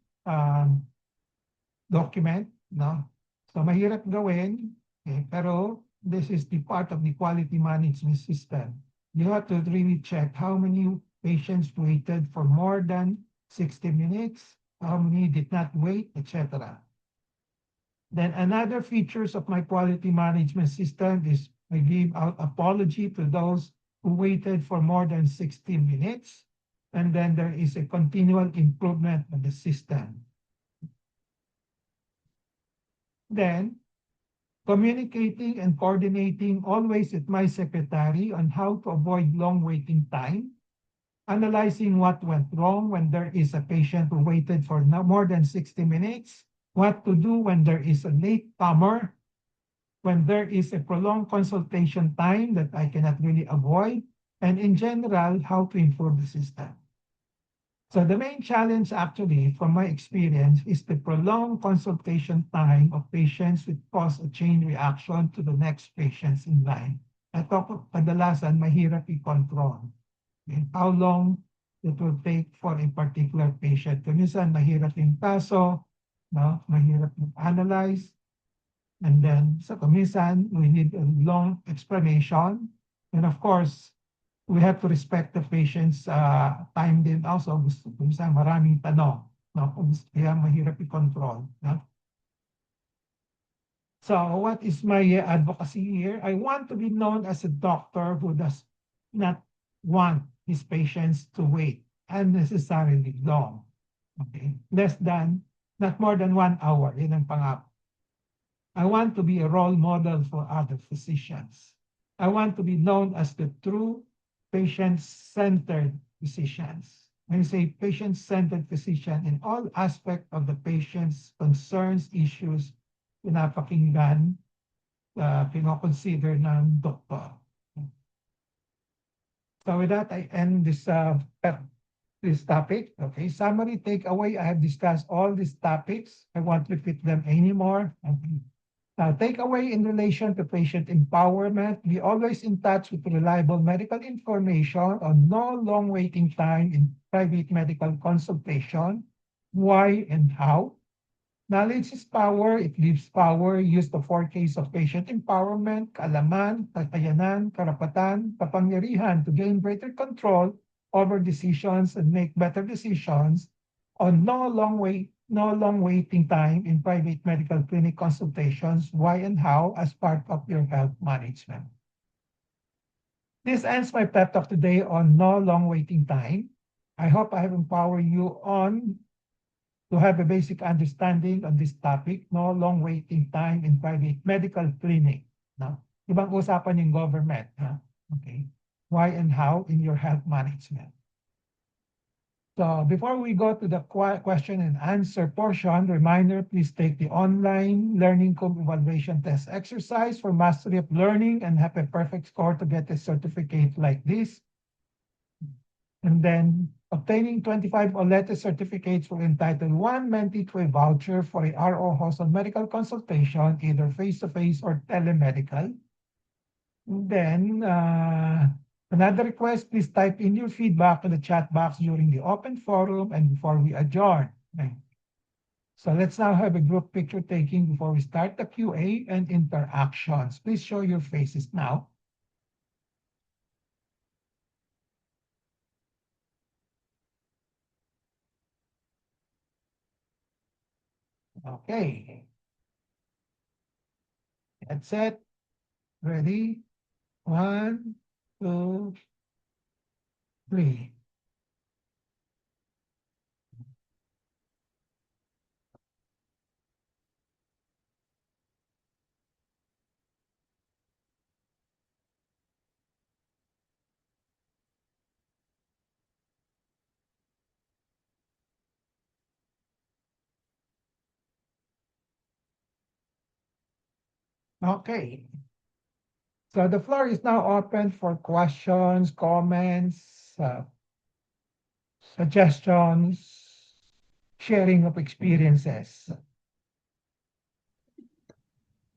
document, no? So mahirap gawin, okay, pero this is the part of the quality management system. You have to really check how many patients waited for more than 60 minutes, how many did not wait, etc. Then another features of my quality management system is I give out apology to those who waited for more than 60 minutes. And then there is a continual improvement of the system. Then, communicating and coordinating always with my secretary on how to avoid long waiting time, analyzing what went wrong when there is a patient who waited for more than 60 minutes, what to do when there is a late comer, when there is a prolonged consultation time that I cannot really avoid, and in general, how to improve the system. So the main challenge actually from my experience is the prolonged consultation time of patients which cause a chain reaction to the next patients in line. Ito kadalasan mahirap i-control. Okay? How long it will take for a particular patient. Minsan mahirap yung kaso, no? Mahirap yung analyze. And then sa minsan we need a long explanation. And of course, we have to respect the patient's time din also. Gusto ko minsan maraming tanong. No? Kaya mahirap i-control. No? So what is my advocacy here? I want to be known as a doctor who does not want his patients to wait unnecessarily long. Okay? Not more than 1 hour. Yun ang pangako. I want to be a role model for other physicians. I want to be known as the true patient-centered physicians. when you say patient-centered physician, in all aspects of the patient's concerns, issues, pinapakinggan, pinoconsider ng doktor. So with that, I end this topic. Okay, summary takeaway. I have discussed all these topics. I won't repeat them anymore. Okay. Now, takeaway in relation to patient empowerment, be always in touch with reliable medical information on no long waiting time in private medical consultation, why and how. Knowledge is power, it gives power. Use the 4Ks of patient empowerment, kaalaman, kakayanan, karapatan, kapangyarihan to gain greater control over decisions and make better decisions on no long waiting time in private medical clinic consultations, why and how as part of your health management. This ends my pep talk today on no long waiting time. I hope I have empowered you to have a basic understanding on this topic, no long waiting time in private medical clinic. No? Ibang usapan yung government. No? Okay. Why and how in your health management. So before we go to the question and answer portion, reminder, please take the online Learning Comb Evaluation Test exercise for mastery of learning and have a perfect score to get a certificate like this. And then obtaining 25 or letter certificates will entitle one mentee to a voucher for a RO host on medical consultation, either face-to-face or telemedical. And then another request, please type in your feedback in the chat box during the open forum and before we adjourn. Okay. So let's now have a group picture taking before we start the QA and interactions. Please show your faces now. Okay. That's it. Ready? 1, 2, 3. Okay. So the floor is now open for questions, comments, suggestions, sharing of experiences.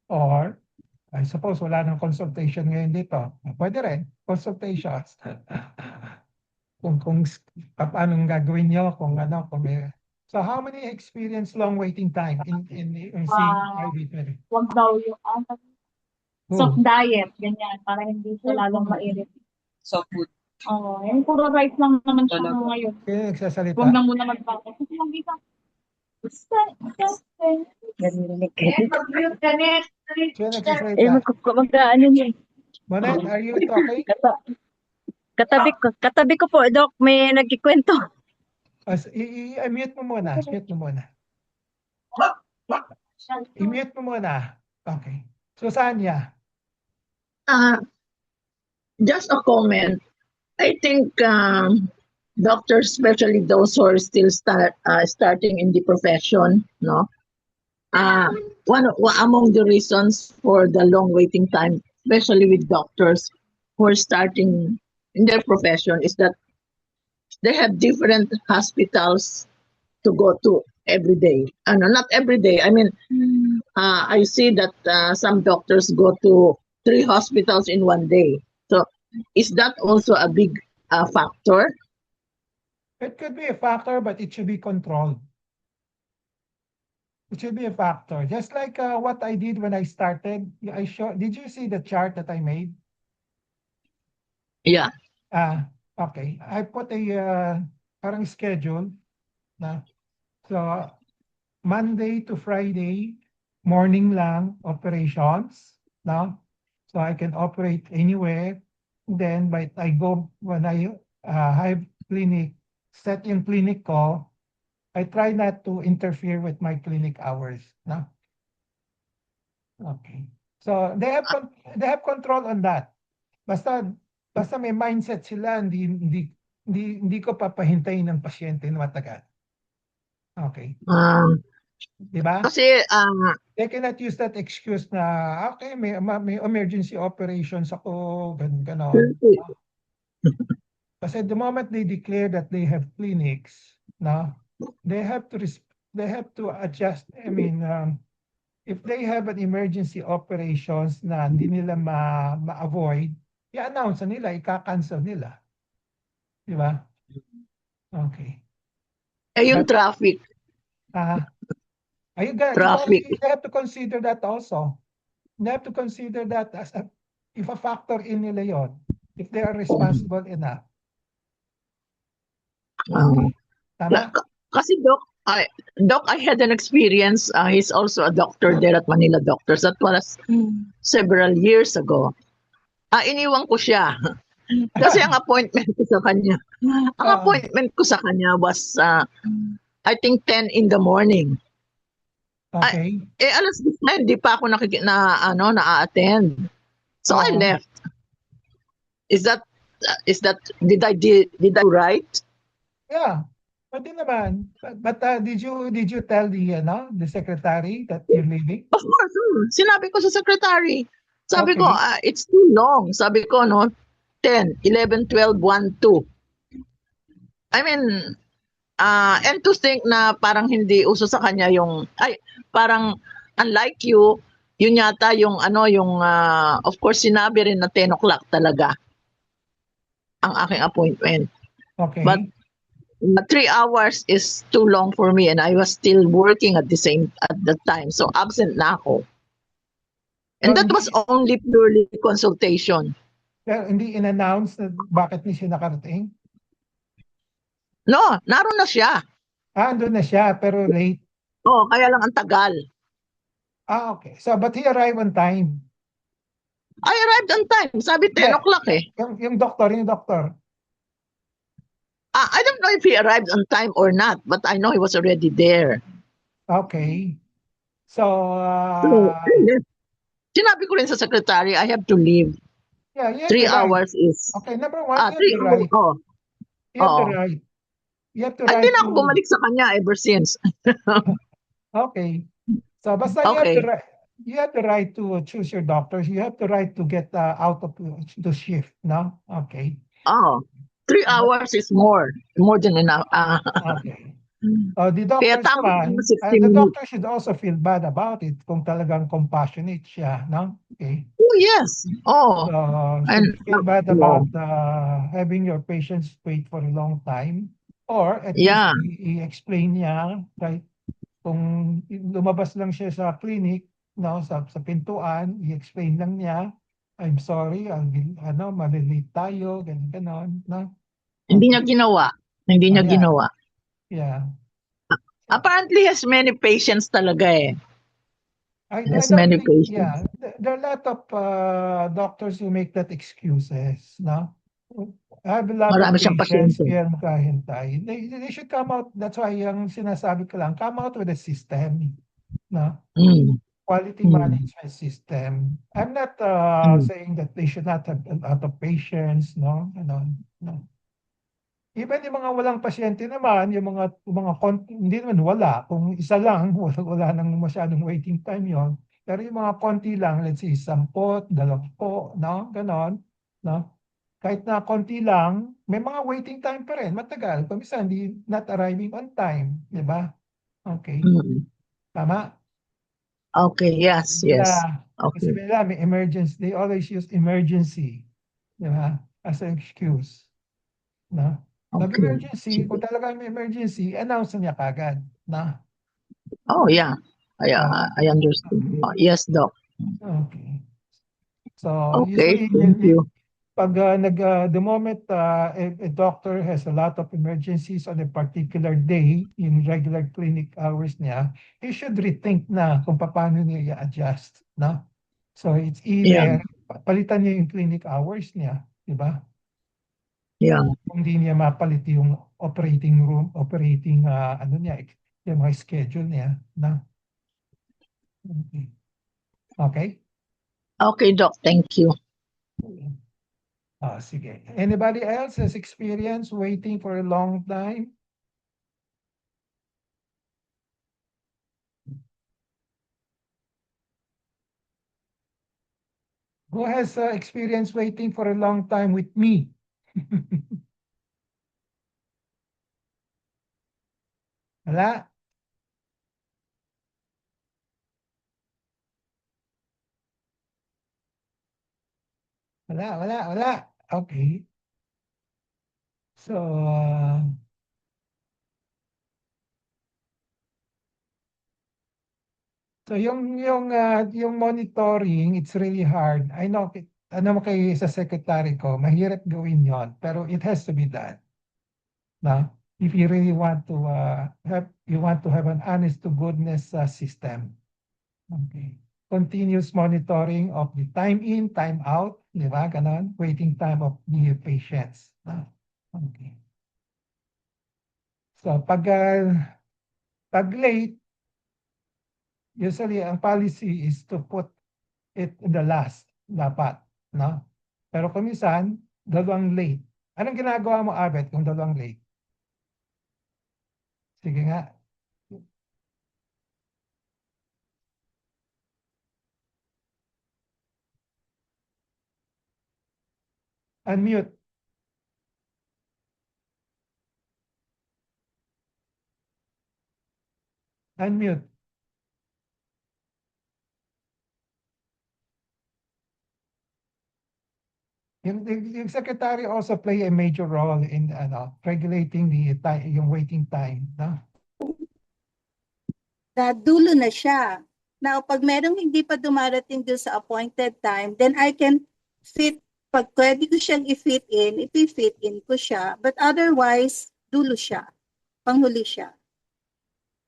Or, I suppose wala nang consultation ngayon dito. Pwede rin, consultations. kung paano gagawin nyo, kung ano, kung may... So how many experience long waiting time in seeing private? Wag daw yung soft diet, ganyan, para hindi siya lalong mairit. Soft food. Oo, yung puro rice lang naman siya ngayon. Kaya nagsasalita? Huwag na muna magpapit. Kasi yung isa, Kaya nagsasalita? Magkaano niya. Monet, are you talking? Katabi ko po, Doc, may nagkikwento. I-mute mo muna. Mute mo muna. I-mute mo muna. Okay. Susanya. Just a comment. I think doctors, especially those who are still starting in the profession, no. One among the reasons for the long waiting time, especially with doctors who are starting in their profession, is that they have different hospitals to go to every day. Not every day. I mean, I see that some doctors go to 3 hospitals in one day. So, is that also a big factor? It could be a factor, but it should be controlled. It should be a factor. Just like what I did when I started. Did you see the chart that I made? Yeah. Okay. I put a parang schedule. So, Monday to Friday, morning lang operations. No? So I can operate anywhere. Then, when I have clinic, set yung clinic ko, I try not to interfere with my clinic hours. No? Okay. So they have control on that. Basta may mindset sila, hindi hindi ko papahintayin ng pasyente na matagal. Okay. Um, Di ba? kasi They cannot use that excuse na, okay, may emergency operations ako, ganon. Kasi the moment they declare that they have clinics, no, they have to they have to adjust. I mean, if they have an emergency operations na hindi nila ma-avoid, i-announce na nila, ika-cancel nila. Di ba? Okay. yung But, traffic. Traffic. You have to consider that also. You have to consider that as if a factor in nila yon, if they are responsible enough. Okay. Tama? Kasi Doc, I had an experience. He's also a doctor there at Manila Doctors. That was several years ago. Iniwan ko siya. Kasi ang appointment ko sa kanya, was, I think 10 in the morning. Okay. Alas 10 na, hindi pa ako na-attend. So I left. Is that, did I do right? Yeah. Pwede naman. But did you tell the secretary that you're leaving? Of course. Sinabi ko sa secretary. Sabi Okay. ko, it's too long. Sabi ko, 10, 11, 12, 1, 2. I mean, and to think na parang hindi uso sa kanya parang unlike you, yun yata of course, sinabi rin na 10 o'clock talaga ang aking appointment. Okay. But 3 hours is too long for me and I was still working at the time. So absent na ako. And that was only purely consultation. Pero hindi in-announce na bakit niya siya nakarating? No, naroon na siya. Andun na siya, pero late. Kaya lang ang tagal. Okay. So, but he arrived on time. I arrived on time. Sabi 10 o'clock eh. Yung doktor. I don't know if he arrived on time or not, but I know he was already there. Okay. So, sinabi ko rin sa secretary, I have to leave. yeah, you have 3 the right. hours is... Okay, number one, you 3 have the right. hours. You have the right. You have the right. Hindi na ako bumalik sa kanya ever since. Okay. So, basta you have the right to choose your doctors. You have the right to get out of the shift, no? Okay. 3 hours is more than enough. Okay. The doctors naman, the doctor should also feel bad about it kung talagang compassionate siya, no? Okay. Oh, yes. Should feel bad about having your patients wait for a long time, or at least i-explain niya, right? Kung lumabas lang siya sa clinic, no, sa pintuan, i-explain lang niya, I'm sorry, malilate tayo, ganon, no? Hindi niya ginawa. Yeah. Apparently, he has many patients talaga eh. There are a lot of doctors who make that excuses, no? I have a lot Marami of siyang patients pasyente. kaya makahintay. They should come out, that's why yung sinasabi ko lang, come out with a system, no? Quality management system. I'm not saying that they should not have a lot of patients, no? No. Even yung mga walang pasyente naman, yung mga hindi naman wala. Kung isa lang, wala nang masyadong waiting time yon. Pero yung mga konti lang, let's say 10, 20, no? Ganon, no? Kahit na konti lang, may mga waiting time pa rin, matagal. Paminsan, not arriving on time, di ba? Okay. Tama? Okay, yes. Yeah. Okay. Kasi may emergency. They always use emergency, di ba? As an excuse. No? Nag-emergency, kung talaga may emergency, announce niya kagad. Na? Oh, yeah. I understand. Yes, Doc. Okay. So, Okay, usually, thank you. pag the moment a doctor has a lot of emergencies on a particular day in regular clinic hours niya, he should rethink na kung paano niya i-adjust. No? So, it's either palitan niya yung clinic hours niya, di ba? Yeah. Kung hindi niya mapalit yung operating niya, yung mga schedule niya, na. Okay? Okay, Doc. Thank you. Sige. Anybody else has experience waiting for a long time? Who has experience waiting for a long time with me? Wala? Wala. Okay. So, yung monitoring, it's really hard. I know, ano mo kayo sa secretary ko, mahirap gawin yon, pero it has to be done. No? If you really want to have an honest to goodness system. Okay. Continuous monitoring of the time in, time out, di ba? Ganon. Waiting time of the patients. No? Okay. So, pag late, usually ang policy is to put it in the last, dapat, no? Pero kung minsan, dalawang late. Anong ginagawa mo, Abet, kung dalawang late? Sige nga. Unmute. Unmute. Yung secretary also play a major role in regulating yung waiting time, no? Na dulo na siya. Now, pag merong hindi pa dumarating doon sa appointed time, then I can pag pwede ko siyang i-fit in ko siya. But otherwise, dulo siya. Panghuli siya.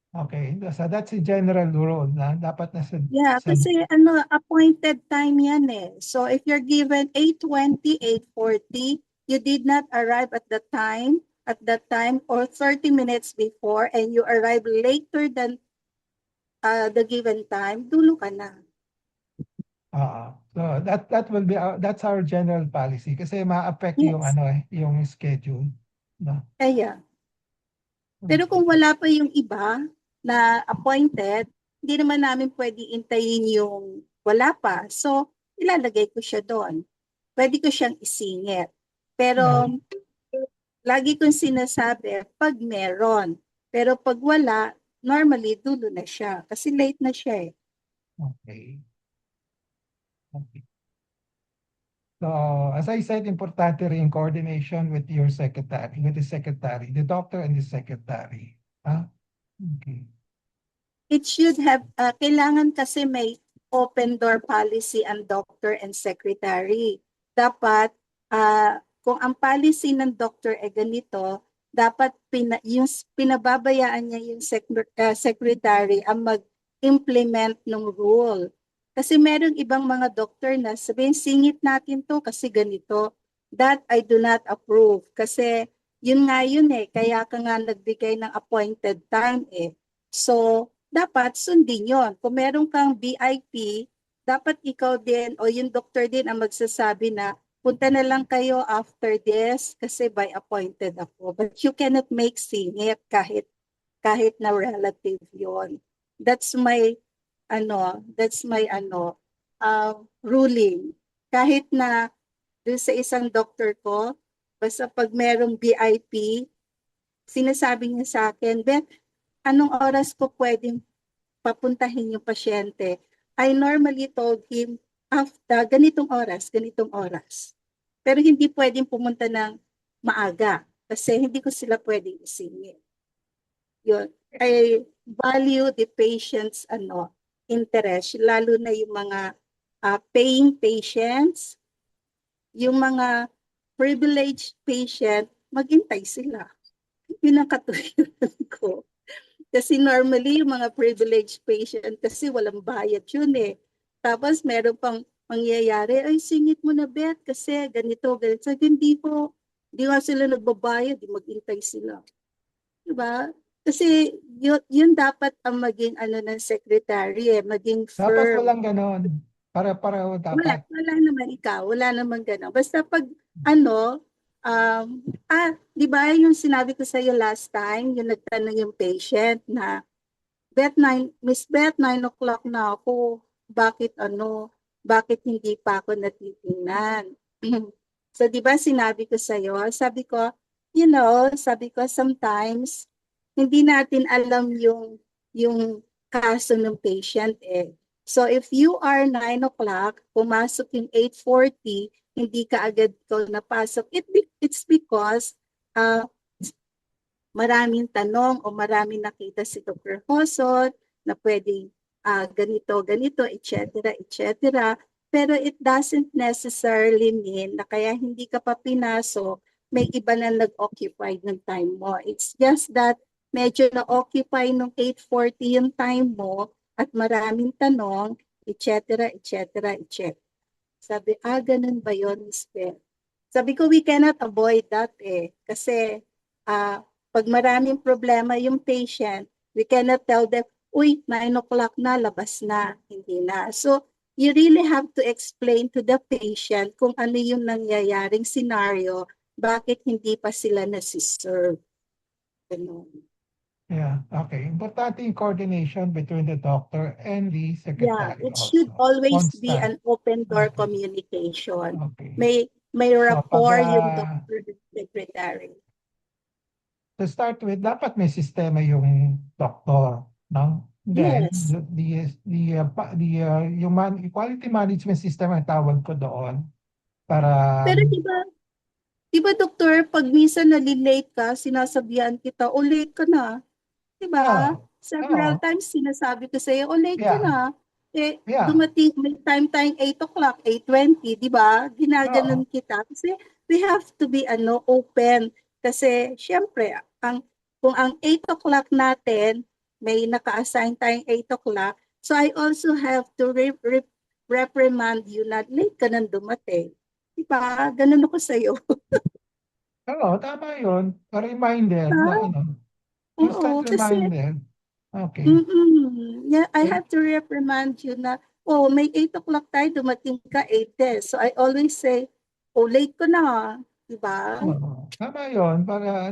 Okay, so that's a general rule na dapat na Yeah, kasi appointed time yan eh. So if you're given 8:20, 8:40, you did not arrive at that time or 30 minutes before and you arrive later than the given time, dulo ka na. So that will be that's our general policy kasi ma-affect yung Yes. yung schedule, no? Kaya. Pero kung wala pa yung iba na appointed, hindi naman namin pwede intayin yung wala pa. So, ilalagay ko siya doon. Pwede ko siyang isingit. Pero, lagi kong sinasabi, pag meron. Pero pag wala, normally, dulo na siya. Kasi late na siya eh. Okay. So, as I said, importante rin coordination with your secretary, with the secretary, the doctor and the secretary. Okay. It should have, kailangan kasi may open door policy ang doctor and secretary. Dapat, kung ang policy ng doctor ay ganito, dapat pinababayaan niya yung secretary ang mag-implement ng rule. Kasi merong ibang mga doctor na sabihin, singit natin to kasi ganito. That I do not approve. Kasi yun nga yun eh, kaya ka nga nagbigay ng appointed time eh. So, dapat sundin yon. Kung meron kang VIP, dapat ikaw din o yung doctor din ang magsasabi na punta na lang kayo after this kasi by appointed ako. But you cannot make singit kahit na relative yon. That's my ruling. Kahit na dun sa isang doctor ko, basta pag merong VIP, sinasabi niya sa akin, Beth, anong oras ko pwedeng papuntahin yung pasyente? I normally told him, after ganitong oras. Pero hindi pwedeng pumunta ng maaga kasi hindi ko sila pwedeng isingit. Yun. I value the patient's interest, lalo na yung mga paying patients, yung mga privileged patient, maghintay sila. Yun ang katuwiran ko. Kasi normally, yung mga privileged patient, kasi walang bayad yun eh. Tapos meron pang mangyayari, ay singit mo na Beth kasi ganito. So, hindi nga sila nagbabayad, maghintay sila. Diba? Kasi yun dapat ang maging ng secretary eh, maging firm. Dapat walang ganon. Para dapat. Wala naman ikaw, wala naman gano'n. Basta pag ano, di ba yung sinabi ko sa'yo last time, yung nagtanong yung patient na, Miss Beth, 9 o'clock na ako. Bakit hindi pa ako natitingnan? So, di ba sinabi ko sa'yo, sabi ko, sometimes, hindi natin alam yung kaso ng patient eh. So, if you are 9 o'clock, pumasok yung 8:40, hindi ka agad ko napasok, it's because maraming tanong o maraming nakita si Dr. Hosot na pwedeng ganito, etc., etc. Pero it doesn't necessarily mean na kaya hindi ka pa pinasok, may iba na nag-occupy ng time mo. It's just that medyo na-occupy nung 8:40 yung time mo at maraming tanong, etc., etc., etc. Sabi, ganun ba yun, Miss Beth? Sabi ko, we cannot avoid that eh. Kasi pag maraming problema yung patient, we cannot tell them, uy, 9 o'clock na, labas na, hindi na. So, you really have to explain to the patient kung ano yung nangyayaring scenario, bakit hindi pa sila nasiserve. Ganun. Yeah, okay. Importante yung coordination between the doctor and the Yeah, secretary it should also. always be Constant. an open door Okay. communication. Okay. May So, rapport pag, yung doctor and secretary. to start with, dapat may sistema yung doktor, no? Then, Yes. yung quality management system ang tawag ko doon para Pero di ba doktor, pag minsan nalilate ka, sinasabihan kita, late ka na. Di ba? oh, Several oh, times sinasabi ko sa'yo, late ka yeah, na. yeah, Dumating, may time tayong 8 o'clock, 8:20, di ba? oh, Ginaganon kita. Kasi we have to be open. Kasi, syempre, kung ang 8 o'clock natin, may naka-assign tayong 8 o'clock, so I also have to reprimand you na late ka nang dumating. Di ba? Ganun ako sa'yo. tama yun. A reminder na Oo, constant kasi reminder. Okay. Yeah, I Okay. have to reprimand you na, may 8 o'clock tayo, dumating ka 8 eh. So I always say, late ko na, di ba? Tama yun para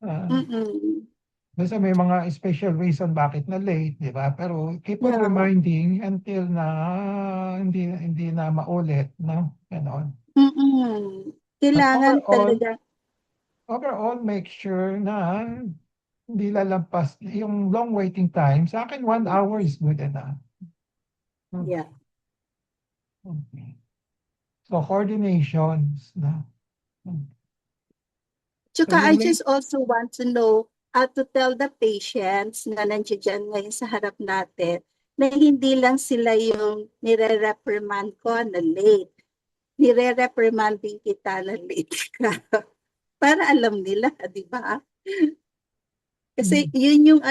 ah, Mm-mm. basta may mga special reason bakit na late, di ba? Pero keep on Yeah. reminding until na hindi na maulit, no? Ganon. Mm-mm. But Kailangan talaga, overall, make sure na hindi lalampas yung long waiting time. Sa akin, 1 hour is good enough. yeah. Okay. So, coordinations, no? So, Tsaka I yung late, just also want to know, to tell the patients na nandiyan ngayon sa harap natin, na hindi lang sila yung nire-reprimand ko na late. Nire-reprimand din kita na late ka. Para alam nila, di ba? Kasi yun yung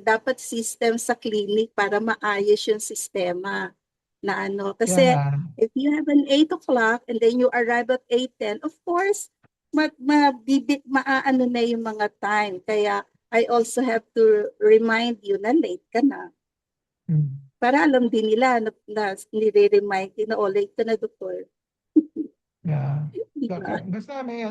dapat system sa clinic para maayos yung sistema na Kasi yeah, if you have an 8 o'clock and then you arrive at 8:10, of course, maaano na yung mga time. Kaya I also have to remind you na late ka na. Para alam din nila na nire-remind you na late ka na, doktor. yeah. Diba? Basta may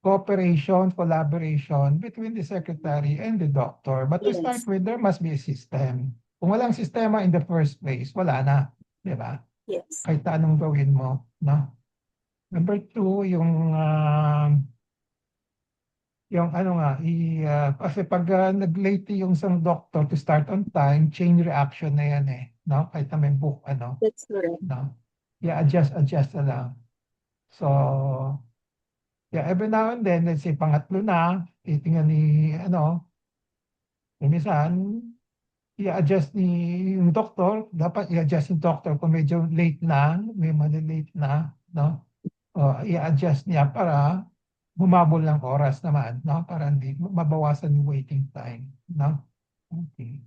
cooperation, collaboration between the secretary and the doctor. But to start Yes. with, there must be a system. Kung walang sistema in the first place, wala na. Di ba? Yes. Kahit anong gawin mo. No? Number 2, kasi pag nag-late yung isang doctor to start on time, chain reaction na yan eh. No? Kahit na may book, That's correct. no? Yeah, adjust na lang. So, yeah, every now and then, let's say pangatlo na, titingnan minsan, i-adjust yung doktor, dapat i-adjust yung doktor kung medyo late na, may malilate na, no? O, i-adjust niya para humabol ng oras naman, no? Para hindi mabawasan yung waiting time, no? Okay.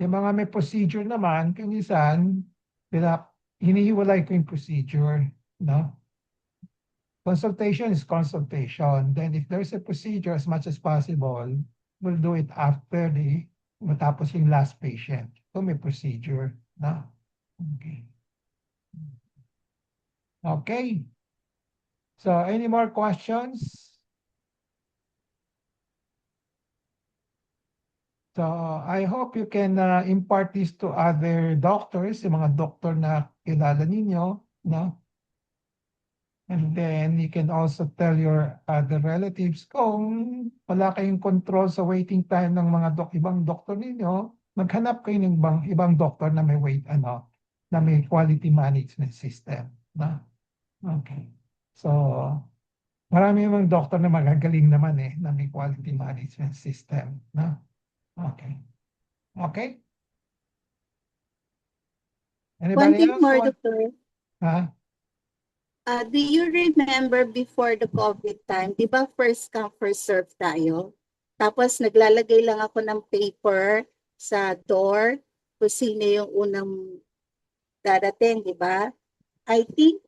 Yung mga may procedure naman, kung minsan, hinihiwalay ko yung procedure, no? Consultation is consultation. Then if there's a procedure, as much as possible, we'll do it after the matapos yung last patient. So may procedure na. Okay. Okay. So any more questions? So I hope you can impart this to other doctors, yung mga doktor na kilala ninyo, no? And then you can also tell your other relatives kung wala kayong control sa waiting time ng mga ibang doktor ninyo, maghanap kayo ng ibang doktor na may na may quality management system, no? Okay. So marami mga doktor na magagaling naman na may quality management system, no? Okay. Okay. One Anybody thing else more, want? Doctor. Huh? Do you remember before the COVID time, di ba first come, first serve tayo? Tapos naglalagay lang ako ng paper sa door kung sino yung unang darating, di ba? I think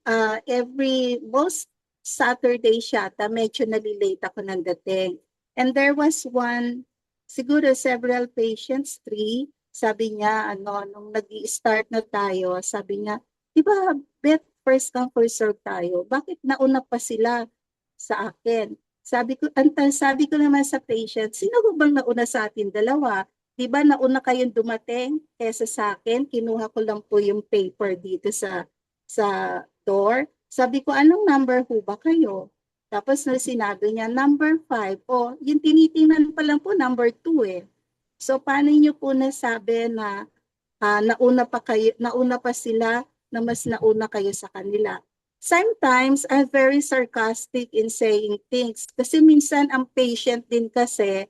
most Saturday siya, medyo nalilate ako ng dating. And there was one, siguro several patients, 3, sabi niya, nung nag-i-start na tayo, sabi niya, di ba, Beth, first come, first serve tayo. Bakit nauna pa sila sa akin? Sabi ko naman sa patient, sino bang nauna sa atin dalawa? Di ba nauna kayong dumating kesa sa akin? Kinuha ko lang po yung paper dito sa door. Sabi ko, anong number ho ba kayo? Tapos na sinabi niya, number 5. O, yung tinitingnan pa lang po, number 2 eh. So, paano niyo po nasabi na nauna pa sila na mas nauna kayo sa kanila? Sometimes, I'm very sarcastic in saying things. Kasi minsan, ang patient din kasi,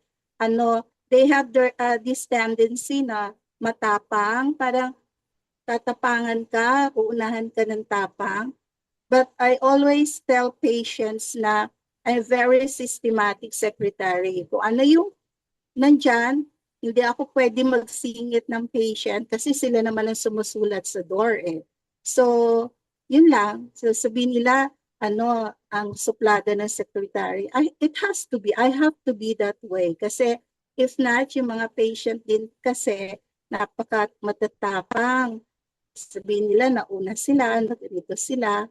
they have this tendency na matapang, parang tatapangan ka, uunahan ka ng tapang. But I always tell patients na I'm very systematic secretary. Kung ano yung nandyan, hindi ako pwede magsingit ng patient kasi sila naman ang sumusulat sa door eh. So, yun lang. So, sabihin nila, ang suplada ng secretary. It has to be. I have to be that way. Kasi if not, yung mga patient din kasi matatapang. Sabihin nila, nauna sila, nagdito sila.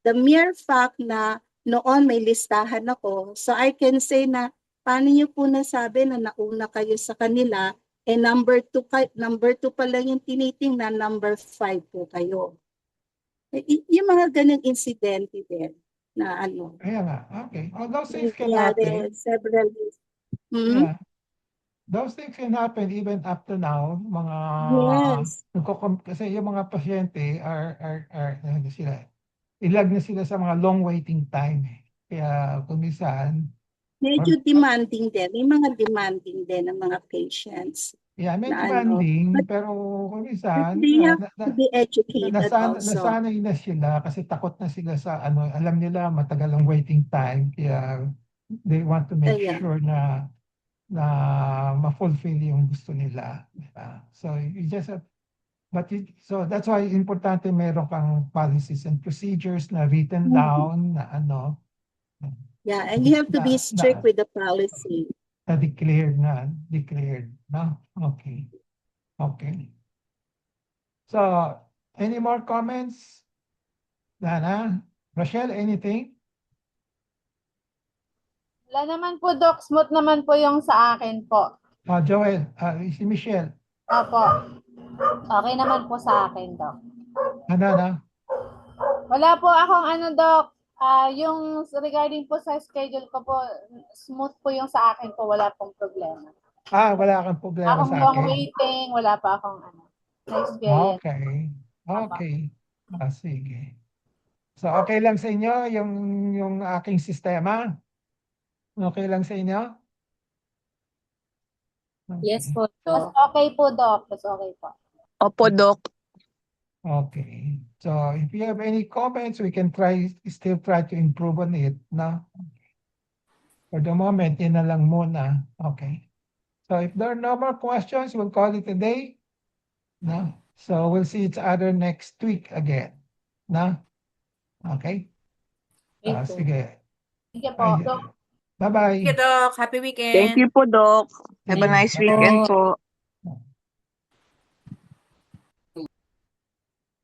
The mere fact na noon may listahan ako, so I can say na paano niyo po nasabi na nauna kayo sa kanila, number 2 pa lang yung tinitingnan, number 5 po kayo. Yung mga ganang insidente din na Ayan nga. Okay. Oh, those things can nangyari happen. several years. Yeah. Those things can happen even up to now. Mga Yes. kasi yung mga pasyente ano sila, ilag na sila sa mga long waiting time. Kaya kumisan, Medyo demanding din. May mga demanding din ng mga patients. yeah, may na demanding, but pero kumisan, they have to be educated also. nasanay na sila kasi takot na sila sa alam nila matagal ang waiting time. Kaya they want to make Ayan. sure na ma-fulfill yung gusto nila. So you just have, so that's why importante meron kang policies and procedures na written down na Yeah, and you have to be strict with the policy. na declared, no? Okay. Okay. So, any more comments? Dana? Rochelle, anything? Wala naman po, Doc. Smooth naman po yung sa akin po. Joel, si Michelle. Opo. Okay naman po sa akin, Doc. Ano? Wala po akong Doc. Yung regarding po sa schedule ko po, smooth po yung sa akin po. Wala pong problema. Wala kang problema Akong sa long akin. waiting, wala pa akong na-experience. Okay. Sige. So, okay lang sa inyo yung aking sistema? Okay lang sa inyo? Okay. Yes po, Mas Doc. okay po, Doc. Mas okay po. Opo, Doc. Okay. So if you have any comments, we can still try to improve on it, no? For the moment, yun na lang muna. Okay. So if there are no more questions, we'll call it a day. No? So we'll see each other next week again. No? Okay? Sige. Thank you po, Doc. Bye-bye. Thank you, Doc. Happy weekend. Thank you po, Doc. Have a nice weekend po.